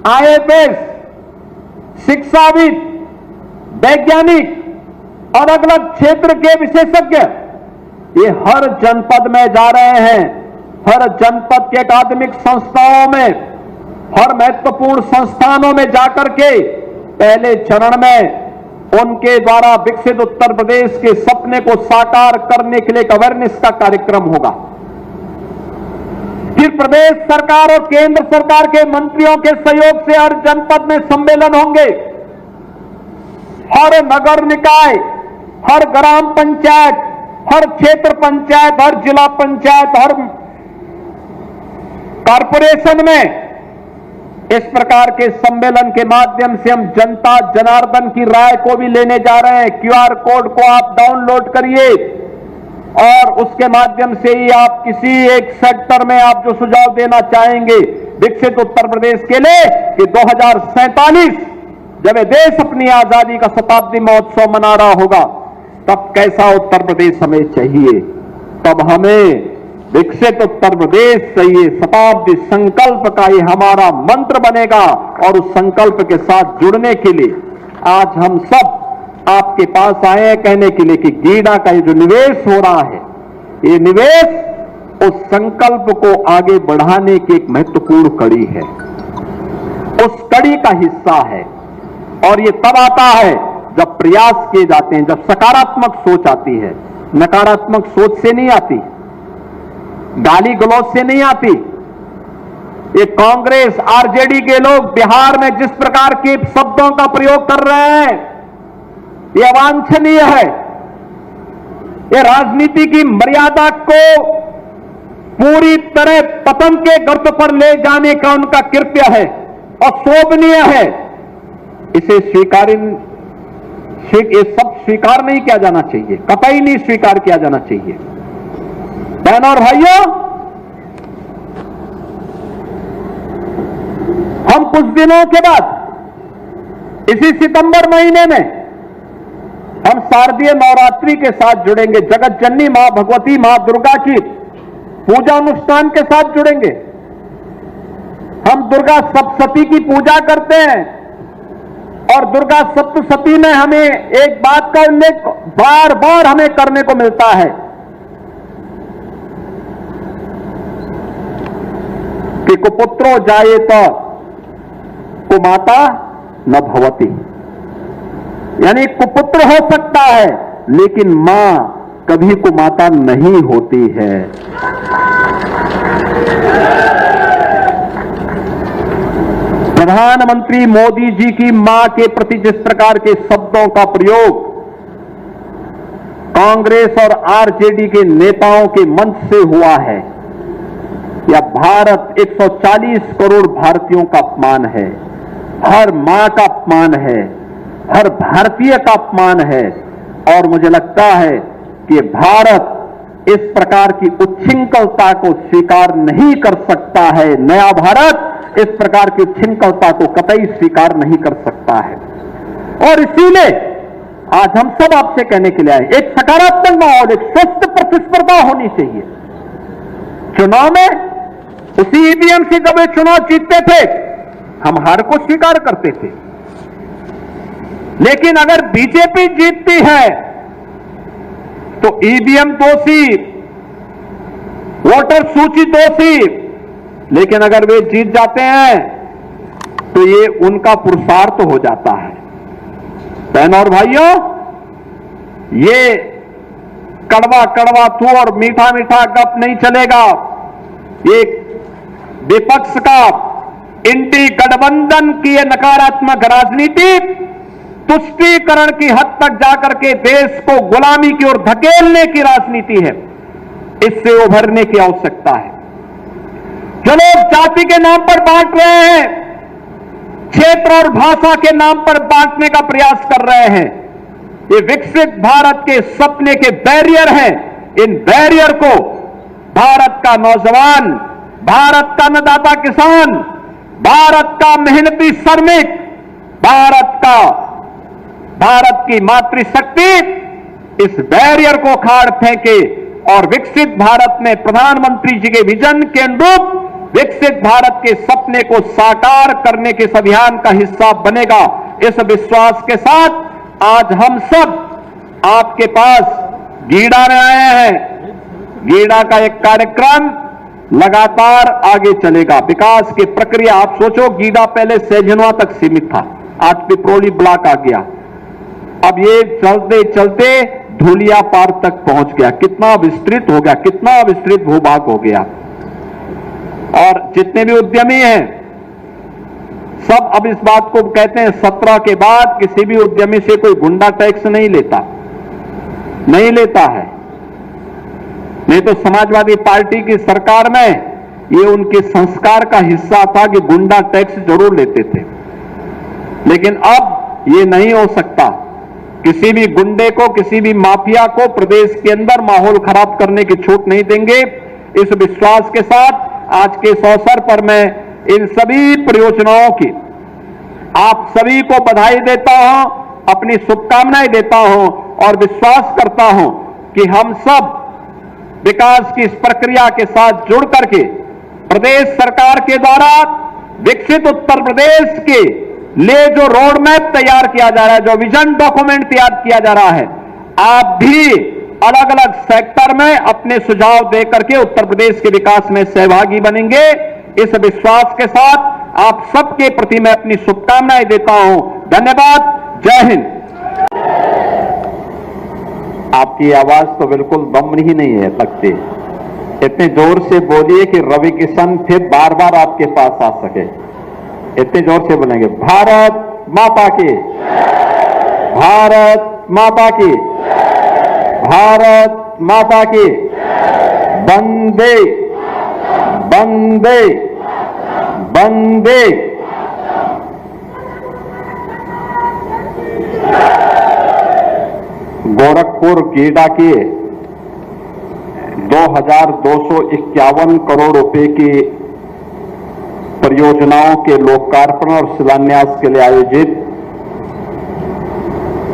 आईएफएस, शिक्षाविद, वैज्ञानिक और अलग अलग क्षेत्र के विशेषज्ञ ये हर जनपद में जा रहे हैं। हर जनपद के अकादमिक संस्थाओं में, हर महत्वपूर्ण संस्थानों में जाकर के पहले चरण में उनके द्वारा विकसित उत्तर प्रदेश के सपने को साकार करने के लिए एक अवेयरनेस का कार्यक्रम होगा। फिर प्रदेश सरकार और केंद्र सरकार के मंत्रियों के सहयोग से हर जनपद में सम्मेलन होंगे। हर नगर निकाय, हर ग्राम पंचायत, हर क्षेत्र पंचायत, हर जिला पंचायत, हर कॉरपोरेशन में इस प्रकार के सम्मेलन के माध्यम से हम जनता जनार्दन की राय को भी लेने जा रहे हैं। क्यूआर कोड को आप डाउनलोड करिए और उसके माध्यम से ही आप किसी एक सेक्टर में आप जो सुझाव देना चाहेंगे विकसित उत्तर प्रदेश के लिए कि 2047 जब ये देश अपनी आजादी का शताब्दी महोत्सव मना रहा होगा, तब कैसा उत्तर प्रदेश हमें चाहिए। तब हमें विकसित उत्तर प्रदेश चाहिए। शताब्दी संकल्प का ये हमारा मंत्र बनेगा और उस संकल्प के साथ जुड़ने के लिए आज हम सब आपके पास आए हैं कहने के लिए कि गीडा का ये जो निवेश हो रहा है, ये निवेश उस संकल्प को आगे बढ़ाने की एक महत्वपूर्ण कड़ी है, उस कड़ी का हिस्सा है। और ये तब आता है जब प्रयास किए जाते हैं, जब सकारात्मक सोच आती है, नकारात्मक सोच से नहीं आती, गाली गलौज से नहीं आती। ये कांग्रेस आरजेडी के लोग बिहार में जिस प्रकार के शब्दों का प्रयोग कर रहे हैं, ये अवांछनीय है। ये राजनीति की मर्यादा को पूरी तरह पतन के गर्त पर ले जाने का उनका कृत्य है और शोभनीय है। इसे ये सब स्वीकार नहीं किया जाना चाहिए, कतई नहीं स्वीकार किया जाना चाहिए। बहनों और भाइयों, हम कुछ दिनों के बाद इसी सितंबर महीने में हम शारदीय नवरात्रि के साथ जुड़ेंगे, जगत जननी मां भगवती मां दुर्गा की पूजा अनुष्ठान के साथ जुड़ेंगे। हम दुर्गा सप्तशती की पूजा करते हैं और दुर्गा सप्तशती में हमें एक बात का उल्लेख बार बार हमें करने को मिलता है कि कुपुत्रो जायेत कुमाता न भवति, यानी कुपुत्र हो सकता है लेकिन मां कभी कुमाता नहीं होती है। प्रधानमंत्री मोदी जी की मां के प्रति जिस प्रकार के शब्दों का प्रयोग कांग्रेस और आरजेडी के नेताओं के मंच से हुआ है, यह भारत 140 करोड़ भारतीयों का अपमान है, हर मां का अपमान है, हर भारतीय का अपमान है। और मुझे लगता है कि भारत इस प्रकार की उच्छृंखलता को स्वीकार नहीं कर सकता है। नया भारत इस प्रकार की उच्छृंखलता को कतई स्वीकार नहीं कर सकता है। और इसीलिए आज हम सब आपसे कहने के लिए आए, एक सकारात्मक माहौल, एक स्वस्थ प्रतिस्पर्धा होनी चाहिए। चुनाव में उसी ईवीएम से जब वे चुनाव जीतते थे हम हार को स्वीकार करते थे, लेकिन अगर बीजेपी जीतती है तो ईवीएम दोषी, वोटर सूची दोषी, लेकिन अगर वे जीत जाते हैं तो ये उनका पुरुषार्थ हो जाता है। बहनों और भाइयों, ये कड़वा कड़वा तू और मीठा मीठा गप नहीं चलेगा। ये विपक्ष का इंडी गठबंधन की यह नकारात्मक राजनीति तुष्टीकरण की हद तक जाकर के देश को गुलामी की ओर धकेलने की राजनीति है। इससे उभरने की आवश्यकता है। जो लोग जाति के नाम पर बांट रहे हैं, क्षेत्र और भाषा के नाम पर बांटने का प्रयास कर रहे हैं, ये विकसित भारत के सपने के बैरियर हैं। इन बैरियर को भारत का नौजवान, भारत का अन्नदाता किसान, भारत का मेहनती श्रमिक, भारत की मातृशक्ति इस बैरियर को खाड़ फेंके और विकसित भारत में प्रधानमंत्री जी के विजन के अनुरूप विकसित भारत के सपने को साकार करने के इस अभियान का हिस्सा बनेगा। इस विश्वास के साथ आज हम सब आपके पास गीडा में आए हैं। गीडा का एक कार्यक्रम लगातार आगे चलेगा। विकास की प्रक्रिया, आप सोचो, गीडा पहले सैजनवा तक सीमित था, आज पिपरोली ब्लॉक आ गया, अब ये चलते चलते धूलिया पार तक पहुंच गया। कितना विस्तृत हो गया, कितना विस्तृत भूभाग हो गया। और जितने भी उद्यमी हैं सब अब इस बात को कहते हैं 17 के बाद किसी भी उद्यमी से कोई गुंडा टैक्स नहीं लेता है। नहीं तो समाजवादी पार्टी की सरकार में ये उनके संस्कार का हिस्सा था कि गुंडा टैक्स जरूर लेते थे, लेकिन अब ये नहीं हो सकता। किसी भी गुंडे को, किसी भी माफिया को प्रदेश के अंदर माहौल खराब करने की छूट नहीं देंगे। इस विश्वास के साथ आज के इस अवसर पर मैं इन सभी परियोजनाओं की आप सभी को बधाई देता हूं, अपनी शुभकामनाएं देता हूं और विश्वास करता हूं कि हम सब विकास की इस प्रक्रिया के साथ जुड़ करके प्रदेश सरकार के द्वारा विकसित उत्तर प्रदेश के लिए जो रोड मैप तैयार किया जा रहा है, जो विजन डॉक्यूमेंट तैयार किया जा रहा है, आप भी अलग अलग सेक्टर में अपने सुझाव देकर के उत्तर प्रदेश के विकास में सहभागी बनेंगे। इस विश्वास के साथ आप सबके प्रति मैं अपनी शुभकामनाएं देता हूं। धन्यवाद। जय हिंद। आपकी आवाज तो बिल्कुल दम ही नहीं है लगती। इतने जोर से बोलिए कि रवि किशन फिर बार बार आपके पास आ सके। इतने जोर से बोलेंगे। भारत माता की, भारत माता की, भारत माता की, वंदे वंदे वंदे। गोरखपुर गीडा के 2251 करोड़ रुपए की परियोजनाओं के लोकार्पण और शिलान्यास के लिए आयोजित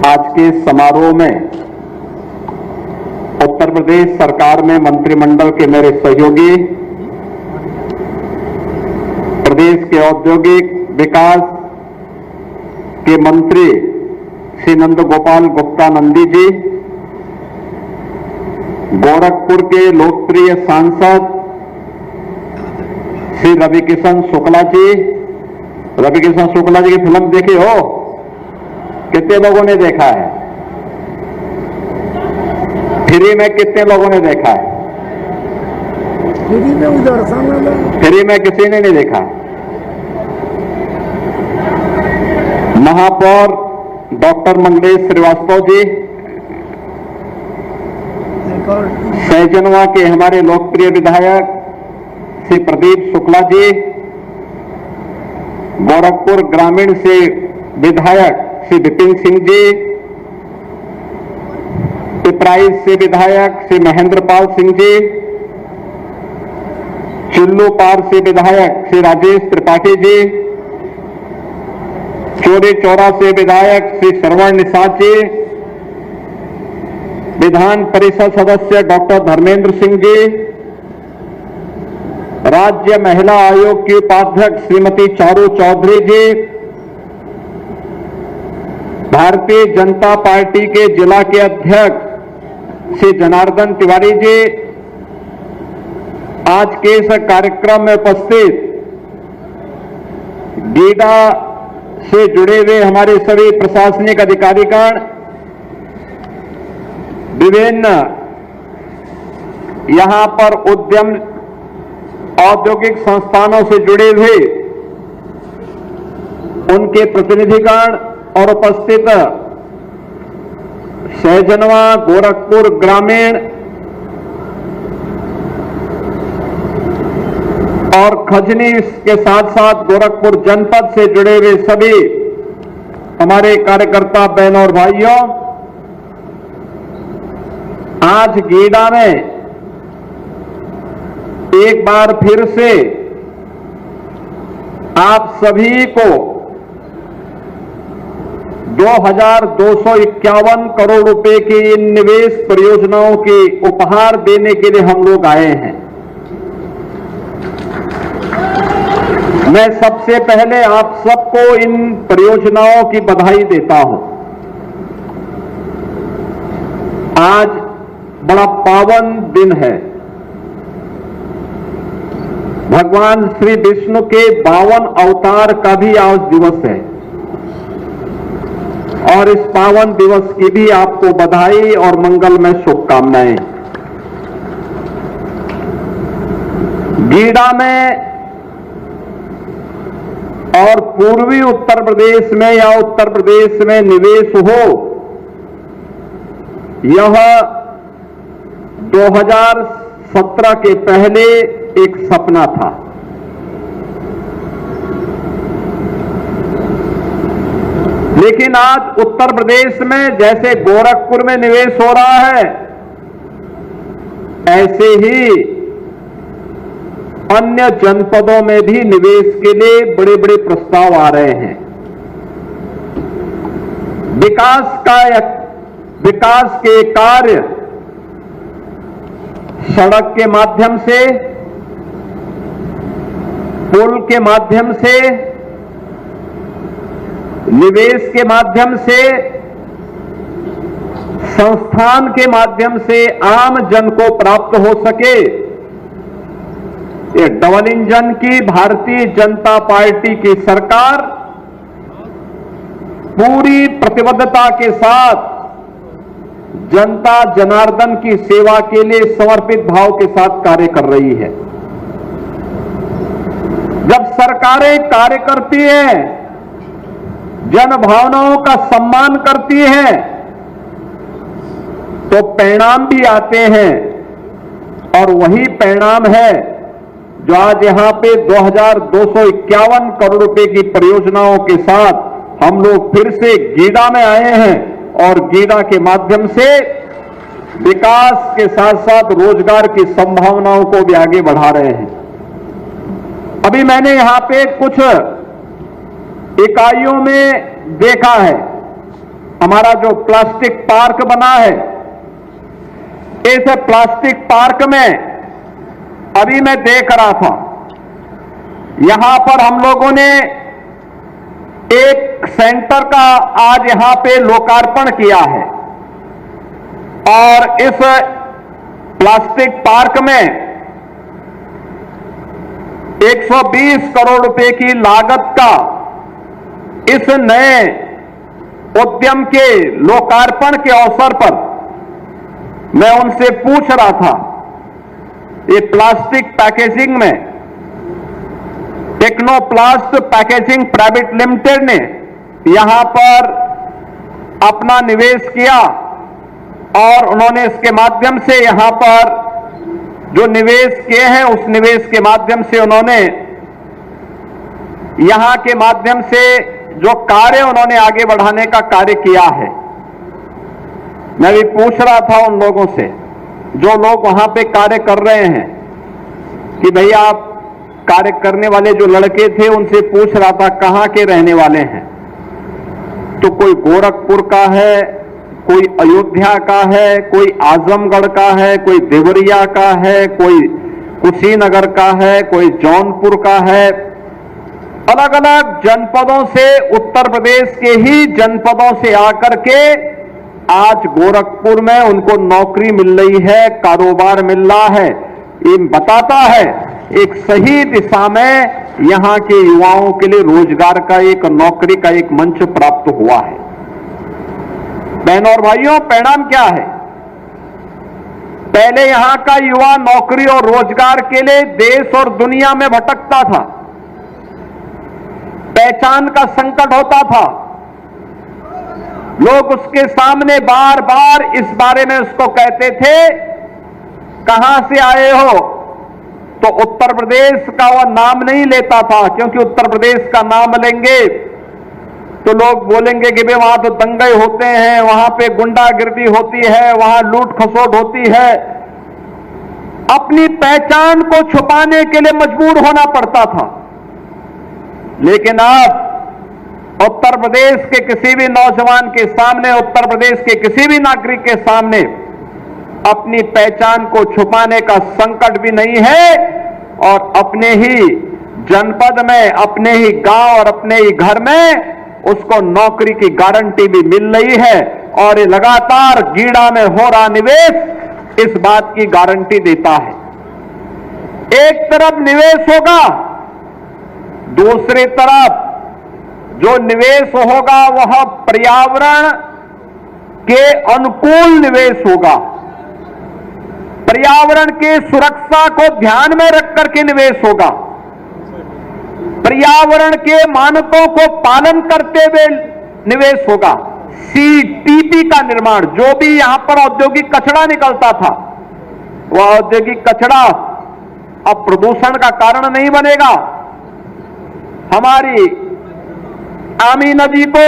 आज के समारोह में उत्तर प्रदेश सरकार में मंत्रिमंडल के मेरे सहयोगी, प्रदेश के औद्योगिक विकास के मंत्री श्री नंद गोपाल गुप्ता नंदी जी, गोरखपुर के लोकप्रिय सांसद श्री रवि किशन शुक्ला जी। रवि किशन शुक्ला जी की फिल्म देखी हो? कितने लोगों ने देखा है? फ्री में कितने लोगों ने देखा है? फ्री में किसी ने नहीं देखा। महापौर डॉक्टर मंगलेश श्रीवास्तव जी, सहजनवा के हमारे लोकप्रिय विधायक श्री प्रदीप शुक्ला जी, गोरखपुर ग्रामीण से विधायक श्री विपिन सिंह जी, पिपराइच से विधायक श्री महेंद्र पाल सिंह जी, चिल्लू पार से विधायक श्री राजेश त्रिपाठी जी, चौरी चौरा से विधायक श्री श्रवण निषाद जी, विधान परिषद सदस्य डॉक्टर धर्मेंद्र सिंह जी, राज्य महिला आयोग की उपाध्यक्ष श्रीमती चारू चौधरी जी, भारतीय जनता पार्टी के जिला के अध्यक्ष श्री जनार्दन तिवारी जी, आज के इस कार्यक्रम में उपस्थित गीडा से जुड़े हुए हमारे सभी प्रशासनिक अधिकारीगण, विभिन्न यहां पर उद्यम औद्योगिक संस्थानों से जुड़े हुए उनके प्रतिनिधिगण और उपस्थित सहजनवा, गोरखपुर ग्रामीण और खजनी के साथ साथ गोरखपुर जनपद से जुड़े हुए सभी हमारे कार्यकर्ता बहनों और भाइयों, आज गीडा में एक बार फिर से आप सभी को 2251 करोड़ रुपए की इन निवेश परियोजनाओं के उपहार देने के लिए हम लोग आए हैं। मैं सबसे पहले आप सबको इन परियोजनाओं की बधाई देता हूं। आज बड़ा पावन दिन है। भगवान श्री विष्णु के 52 अवतार का भी आज दिवस है और इस पावन दिवस की भी आपको बधाई और मंगलमय शुभकामनाएं। गीडा में और पूर्वी उत्तर प्रदेश में या उत्तर प्रदेश में निवेश हो, यह 2017 के पहले एक सपना था। लेकिन आज उत्तर प्रदेश में जैसे गोरखपुर में निवेश हो रहा है, ऐसे ही अन्य जनपदों में भी निवेश के लिए बड़े बड़े प्रस्ताव आ रहे हैं। विकास के कार्य सड़क के माध्यम से, पुल के माध्यम से, निवेश के माध्यम से, संस्थान के माध्यम से आम जन को प्राप्त हो सके, ये डबल इंजन की भारतीय जनता पार्टी की सरकार पूरी प्रतिबद्धता के साथ जनता जनार्दन की सेवा के लिए समर्पित भाव के साथ कार्य कर रही है। जब सरकारें कार्य करती हैं, जन भावनाओं का सम्मान करती हैं, तो परिणाम भी आते हैं, और वही परिणाम है जो आज यहां पे 2251 करोड़ रुपए की परियोजनाओं के साथ हम लोग फिर से गीडा में आए हैं, और गीडा के माध्यम से विकास के साथ साथ रोजगार की संभावनाओं को भी आगे बढ़ा रहे हैं। अभी मैंने यहां पे कुछ इकाइयों में देखा है, हमारा जो प्लास्टिक पार्क बना है, इस प्लास्टिक पार्क में अभी मैं देख रहा था, यहां पर हम लोगों ने एक सेंटर का आज यहां पे लोकार्पण किया है, और इस प्लास्टिक पार्क में 120 करोड़ रुपए की लागत का इस नए उद्यम के लोकार्पण के अवसर पर मैं उनसे पूछ रहा था, ये प्लास्टिक पैकेजिंग में टेक्नोप्लास्ट पैकेजिंग प्राइवेट लिमिटेड ने यहां पर अपना निवेश किया, और उन्होंने इसके माध्यम से यहां पर जो निवेश किए हैं, उस निवेश के माध्यम से उन्होंने यहां के माध्यम से जो कार्य उन्होंने आगे बढ़ाने का कार्य किया है। मैं भी पूछ रहा था उन लोगों से, जो लोग वहां पे कार्य कर रहे हैं, कि भैया आप कार्य करने वाले जो लड़के थे, उनसे पूछ रहा था कहां के रहने वाले हैं, तो कोई गोरखपुर का है, कोई अयोध्या का है, कोई आजमगढ़ का है, कोई देवरिया का है, कोई कुशीनगर का है, कोई जौनपुर का है। अलग अलग जनपदों से, उत्तर प्रदेश के ही जनपदों से आकर के आज गोरखपुर में उनको नौकरी मिल रही है, कारोबार मिल रहा है। ये बताता है एक सही दिशा में यहां के युवाओं के लिए रोजगार का एक, नौकरी का एक मंच प्राप्त हुआ है। बहनों और भाइयों, परिणाम क्या है? पहले यहां का युवा नौकरी और रोजगार के लिए देश और दुनिया में भटकता था, पहचान का संकट होता था, लोग उसके सामने बार बार इस बारे में उसको कहते थे कहां से आए हो, तो उत्तर प्रदेश का वह नाम नहीं लेता था, क्योंकि उत्तर प्रदेश का नाम लेंगे तो लोग बोलेंगे कि भाई वहां तो दंगे होते हैं, वहां पे गुंडागिर्दी होती है, वहां लूट खसोट होती है। अपनी पहचान को छुपाने के लिए मजबूर होना पड़ता था। लेकिन अब उत्तर प्रदेश के किसी भी नौजवान के सामने, उत्तर प्रदेश के किसी भी नागरिक के सामने अपनी पहचान को छुपाने का संकट भी नहीं है, और अपने ही जनपद में, अपने ही गांव और अपने ही घर में उसको नौकरी की गारंटी भी मिल रही है। और ये लगातार गीडा में हो रहा निवेश इस बात की गारंटी देता है। एक तरफ निवेश होगा, दूसरी तरफ जो निवेश होगा वह पर्यावरण के अनुकूल निवेश होगा, पर्यावरण की सुरक्षा को ध्यान में रख करके निवेश होगा, पर्यावरण के मानकों को पालन करते हुए निवेश होगा। सीटीपी का निर्माण, जो भी यहां पर औद्योगिक कचरा निकलता था, वह औद्योगिक कचरा अब प्रदूषण का कारण नहीं बनेगा। हमारी आमी नदी को,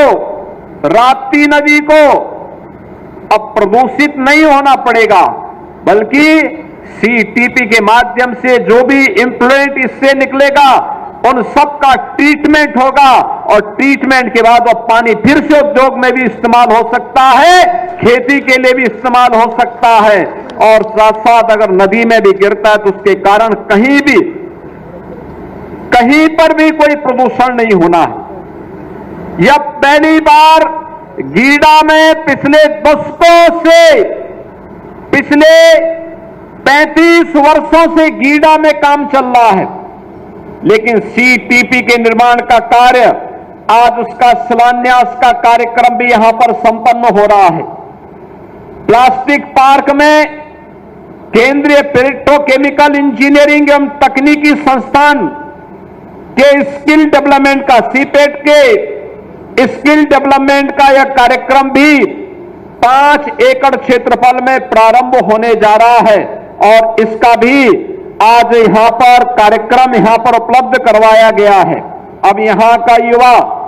राप्ती नदी को अब प्रदूषित नहीं होना पड़ेगा, बल्कि सीटीपी के माध्यम से जो भी इम्प्लुएंट इससे निकलेगा उन सब का ट्रीटमेंट होगा, और ट्रीटमेंट के बाद वह पानी फिर से उद्योग में भी इस्तेमाल हो सकता है, खेती के लिए भी इस्तेमाल हो सकता है, और साथ साथ अगर नदी में भी गिरता है तो उसके कारण कहीं पर भी कोई प्रदूषण नहीं होना है। यह पहली बार गीडा में पिछले दशकों से, पिछले 35 वर्षों से गीडा में काम चल रहा है, लेकिन सीटीपी के निर्माण का कार्य, आज उसका शिलान्यास का कार्यक्रम भी यहां पर संपन्न हो रहा है। प्लास्टिक पार्क में केंद्रीय पेट्रोकेमिकल इंजीनियरिंग एवं तकनीकी संस्थान के स्किल डेवलपमेंट का, सीपेट के स्किल डेवलपमेंट का यह कार्यक्रम भी 5 एकड़ क्षेत्रफल में प्रारंभ होने जा रहा है और इसका भी आज यहां पर कार्यक्रम यहां पर उपलब्ध करवाया गया है। अब यहां का युवा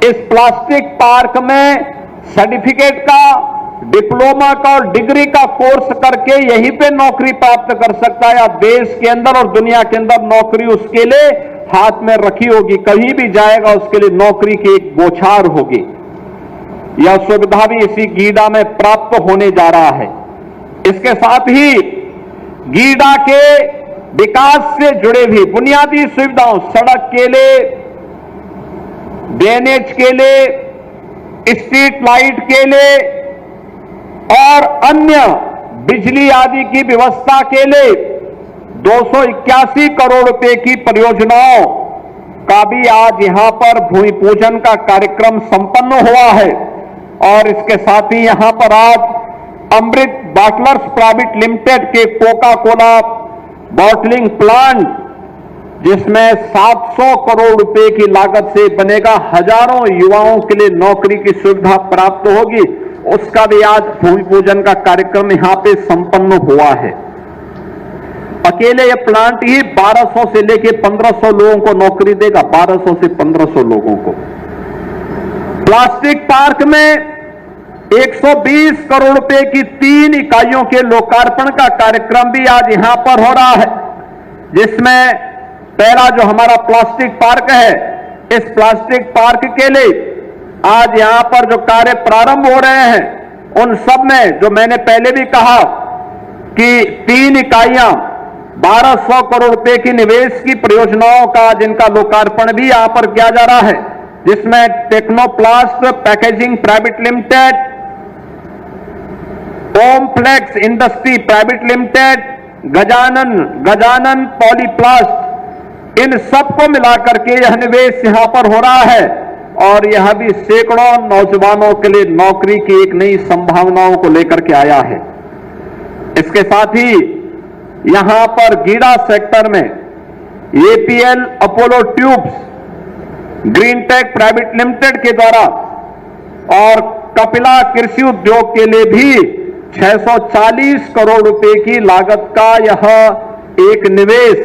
इस प्लास्टिक पार्क में सर्टिफिकेट का, डिप्लोमा का और डिग्री का कोर्स करके यहीं पे नौकरी प्राप्त कर सकता है, या देश के अंदर और दुनिया के अंदर नौकरी उसके लिए हाथ में रखी होगी, कहीं भी जाएगा उसके लिए नौकरी की एक बौछार होगी। यह सुविधा भी इसी गीडा में प्राप्त होने जा रहा है। इसके साथ ही गीडा के विकास से जुड़े भी बुनियादी सुविधाओं, सड़क के लिए, ड्रेनेज के लिए, स्ट्रीट लाइट के लिए और अन्य बिजली आदि की व्यवस्था के लिए 281 करोड़ रुपए की परियोजनाओं का भी आज यहां पर भूमि पूजन का कार्यक्रम संपन्न हुआ है। और इसके साथ ही यहां पर आज अमृत बॉटलर्स प्राइवेट लिमिटेड के कोका कोला बॉटलिंग प्लांट, जिसमें 700 करोड़ रुपए की लागत से बनेगा, हजारों युवाओं के लिए नौकरी की सुविधा प्राप्त होगी, उसका भी आज भूमि पूजन का कार्यक्रम यहां पे संपन्न हुआ है। अकेले यह प्लांट ही 1200 से लेकर 1500 लोगों को नौकरी देगा, 1200 से 1500 लोगों को। प्लास्टिक पार्क में 120 करोड़ रुपए की 3 इकाइयों के लोकार्पण का कार्यक्रम भी आज यहां पर हो रहा है, जिसमें पहला जो हमारा प्लास्टिक पार्क है, इस प्लास्टिक पार्क के लिए आज यहां पर जो कार्य प्रारंभ हो रहे हैं, उन सब में जो मैंने पहले भी कहा कि 3 इकाइयां 1200 करोड़ रुपए की निवेश की परियोजनाओं का जिनका लोकार्पण भी यहां पर किया जा रहा है, जिसमें Technoplast packaging private limited, Omflex industry private limited, Gajanan Polyplast, इन सबको मिलाकर के यह निवेश यहां पर हो रहा है और यह भी सैकड़ों नौजवानों के लिए नौकरी की एक नई संभावनाओं को लेकर के आया है। इसके साथ ही यहां पर गीडा सेक्टर में APL Apollo tubes, green tech private limited के द्वारा और कपिला कृषि उद्योग के लिए भी 640 करोड़ रुपए की लागत का यह एक निवेश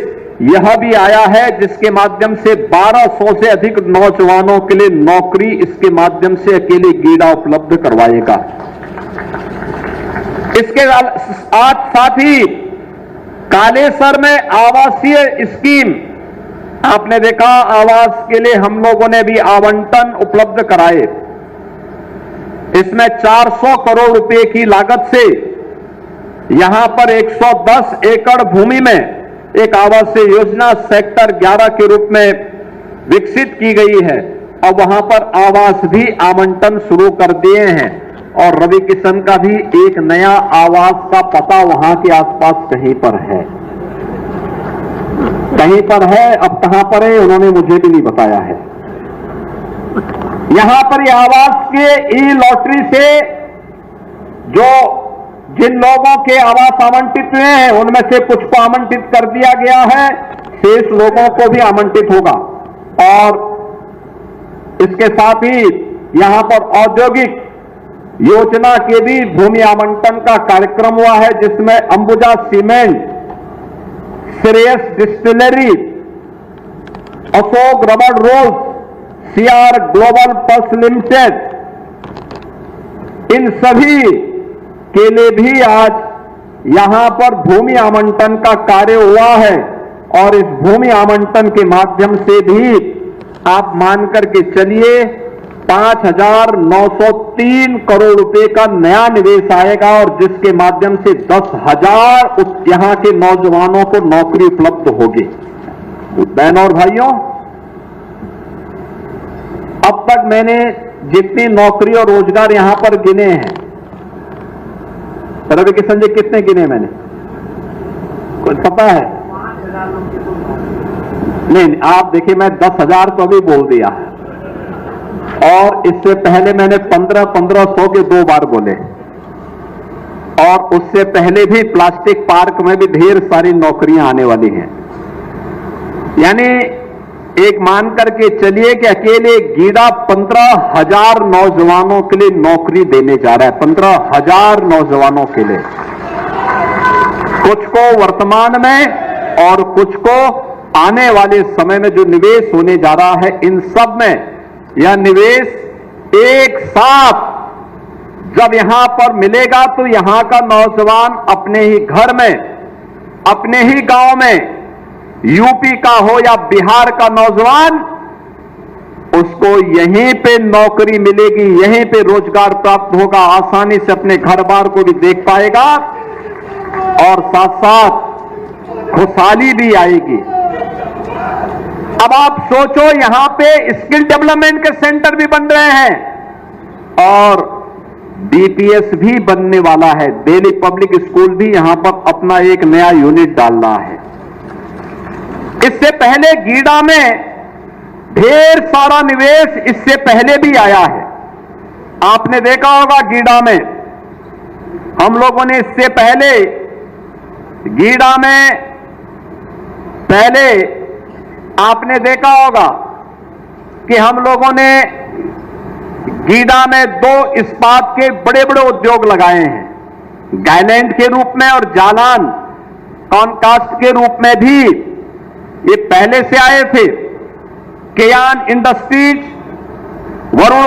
यह भी आया है, जिसके माध्यम से 1200 से अधिक नौजवानों के लिए नौकरी इसके माध्यम से अकेले गीडा उपलब्ध करवाएगा। इसके साथ ही कालेसर में आवासीय स्कीम, आपने देखा आवास के लिए हम लोगों ने भी आवंटन उपलब्ध कराए। इसमें 400 करोड़ रुपए की लागत से यहां पर 110 एकड़ भूमि में एक आवासीय योजना सेक्टर 11 के रूप में विकसित की गई है और वहां पर आवास भी आवंटन शुरू कर दिए हैं और रवि किशन का भी एक नया आवास का पता वहां के आसपास कहीं पर है, कहीं पर है। अब कहां पर है उन्होंने मुझे भी नहीं बताया है। यहां पर यह आवास के ई लॉटरी से जो जिन लोगों के आवास आवंटित हुए हैं उनमें से कुछ को आवंटित कर दिया गया है, शेष लोगों को भी आवंटित होगा। और इसके साथ ही यहां पर औद्योगिक योजना के भी भूमि आवंटन का कार्यक्रम हुआ है, जिसमें Ambuja cement, Shreyas distillery, Ashok rubber rolls, CR global pulse limited, इन सभी के लिए भी आज यहां पर भूमि आवंटन का कार्य हुआ है। और इस भूमि आवंटन के माध्यम से भी आप मान करके चलिए 5,903 करोड़ रुपए का नया निवेश आएगा और जिसके माध्यम से 10,000 यहां के नौजवानों को नौकरी उपलब्ध होगी। बहनों और भाइयों, अब तक मैंने जितनी नौकरी और रोजगार यहां पर गिने हैं, रवि किशन जी कितने गिने मैंने, कुछ पता है? नहीं, आप देखिए, मैं 10,000 तो अभी बोल दिया है, और इससे पहले मैंने 1500 के 2 बार बोले, और उससे पहले भी प्लास्टिक पार्क में भी ढेर सारी नौकरियां आने वाली हैं। यानी एक मान करके चलिए कि अकेले गीडा 15,000 नौजवानों के लिए नौकरी देने जा रहा है, 15,000 नौजवानों के लिए, कुछ को वर्तमान में और कुछ को आने वाले समय में जो निवेश होने जा रहा है, इन सब में यह निवेश एक साथ जब यहां पर मिलेगा तो यहां का नौजवान अपने ही घर में, अपने ही गांव में, यूपी का हो या बिहार का नौजवान, उसको यहीं पे नौकरी मिलेगी, यहीं पे रोजगार प्राप्त होगा, आसानी से अपने घर बार को भी देख पाएगा और साथ साथ खुशहाली भी आएगी। अब आप सोचो, यहां पे स्किल डेवलपमेंट के सेंटर भी बन रहे हैं और डीपीएस भी बनने वाला है, दिल्ली पब्लिक स्कूल भी यहां पर अपना एक नया यूनिट डाल रहा है। इससे पहले गीडा में ढेर सारा निवेश इससे पहले भी आया है। आपने देखा होगा गीडा में हम लोगों ने इससे पहले गीडा में पहले आपने देखा होगा कि हम लोगों ने गीडा में 2 इस्पात के बड़े बड़े उद्योग लगाए हैं, गायलैंड के रूप में और जालान कॉनकास्ट के रूप में भी ये पहले से आए थे। केयान इंडस्ट्रीज, वरुण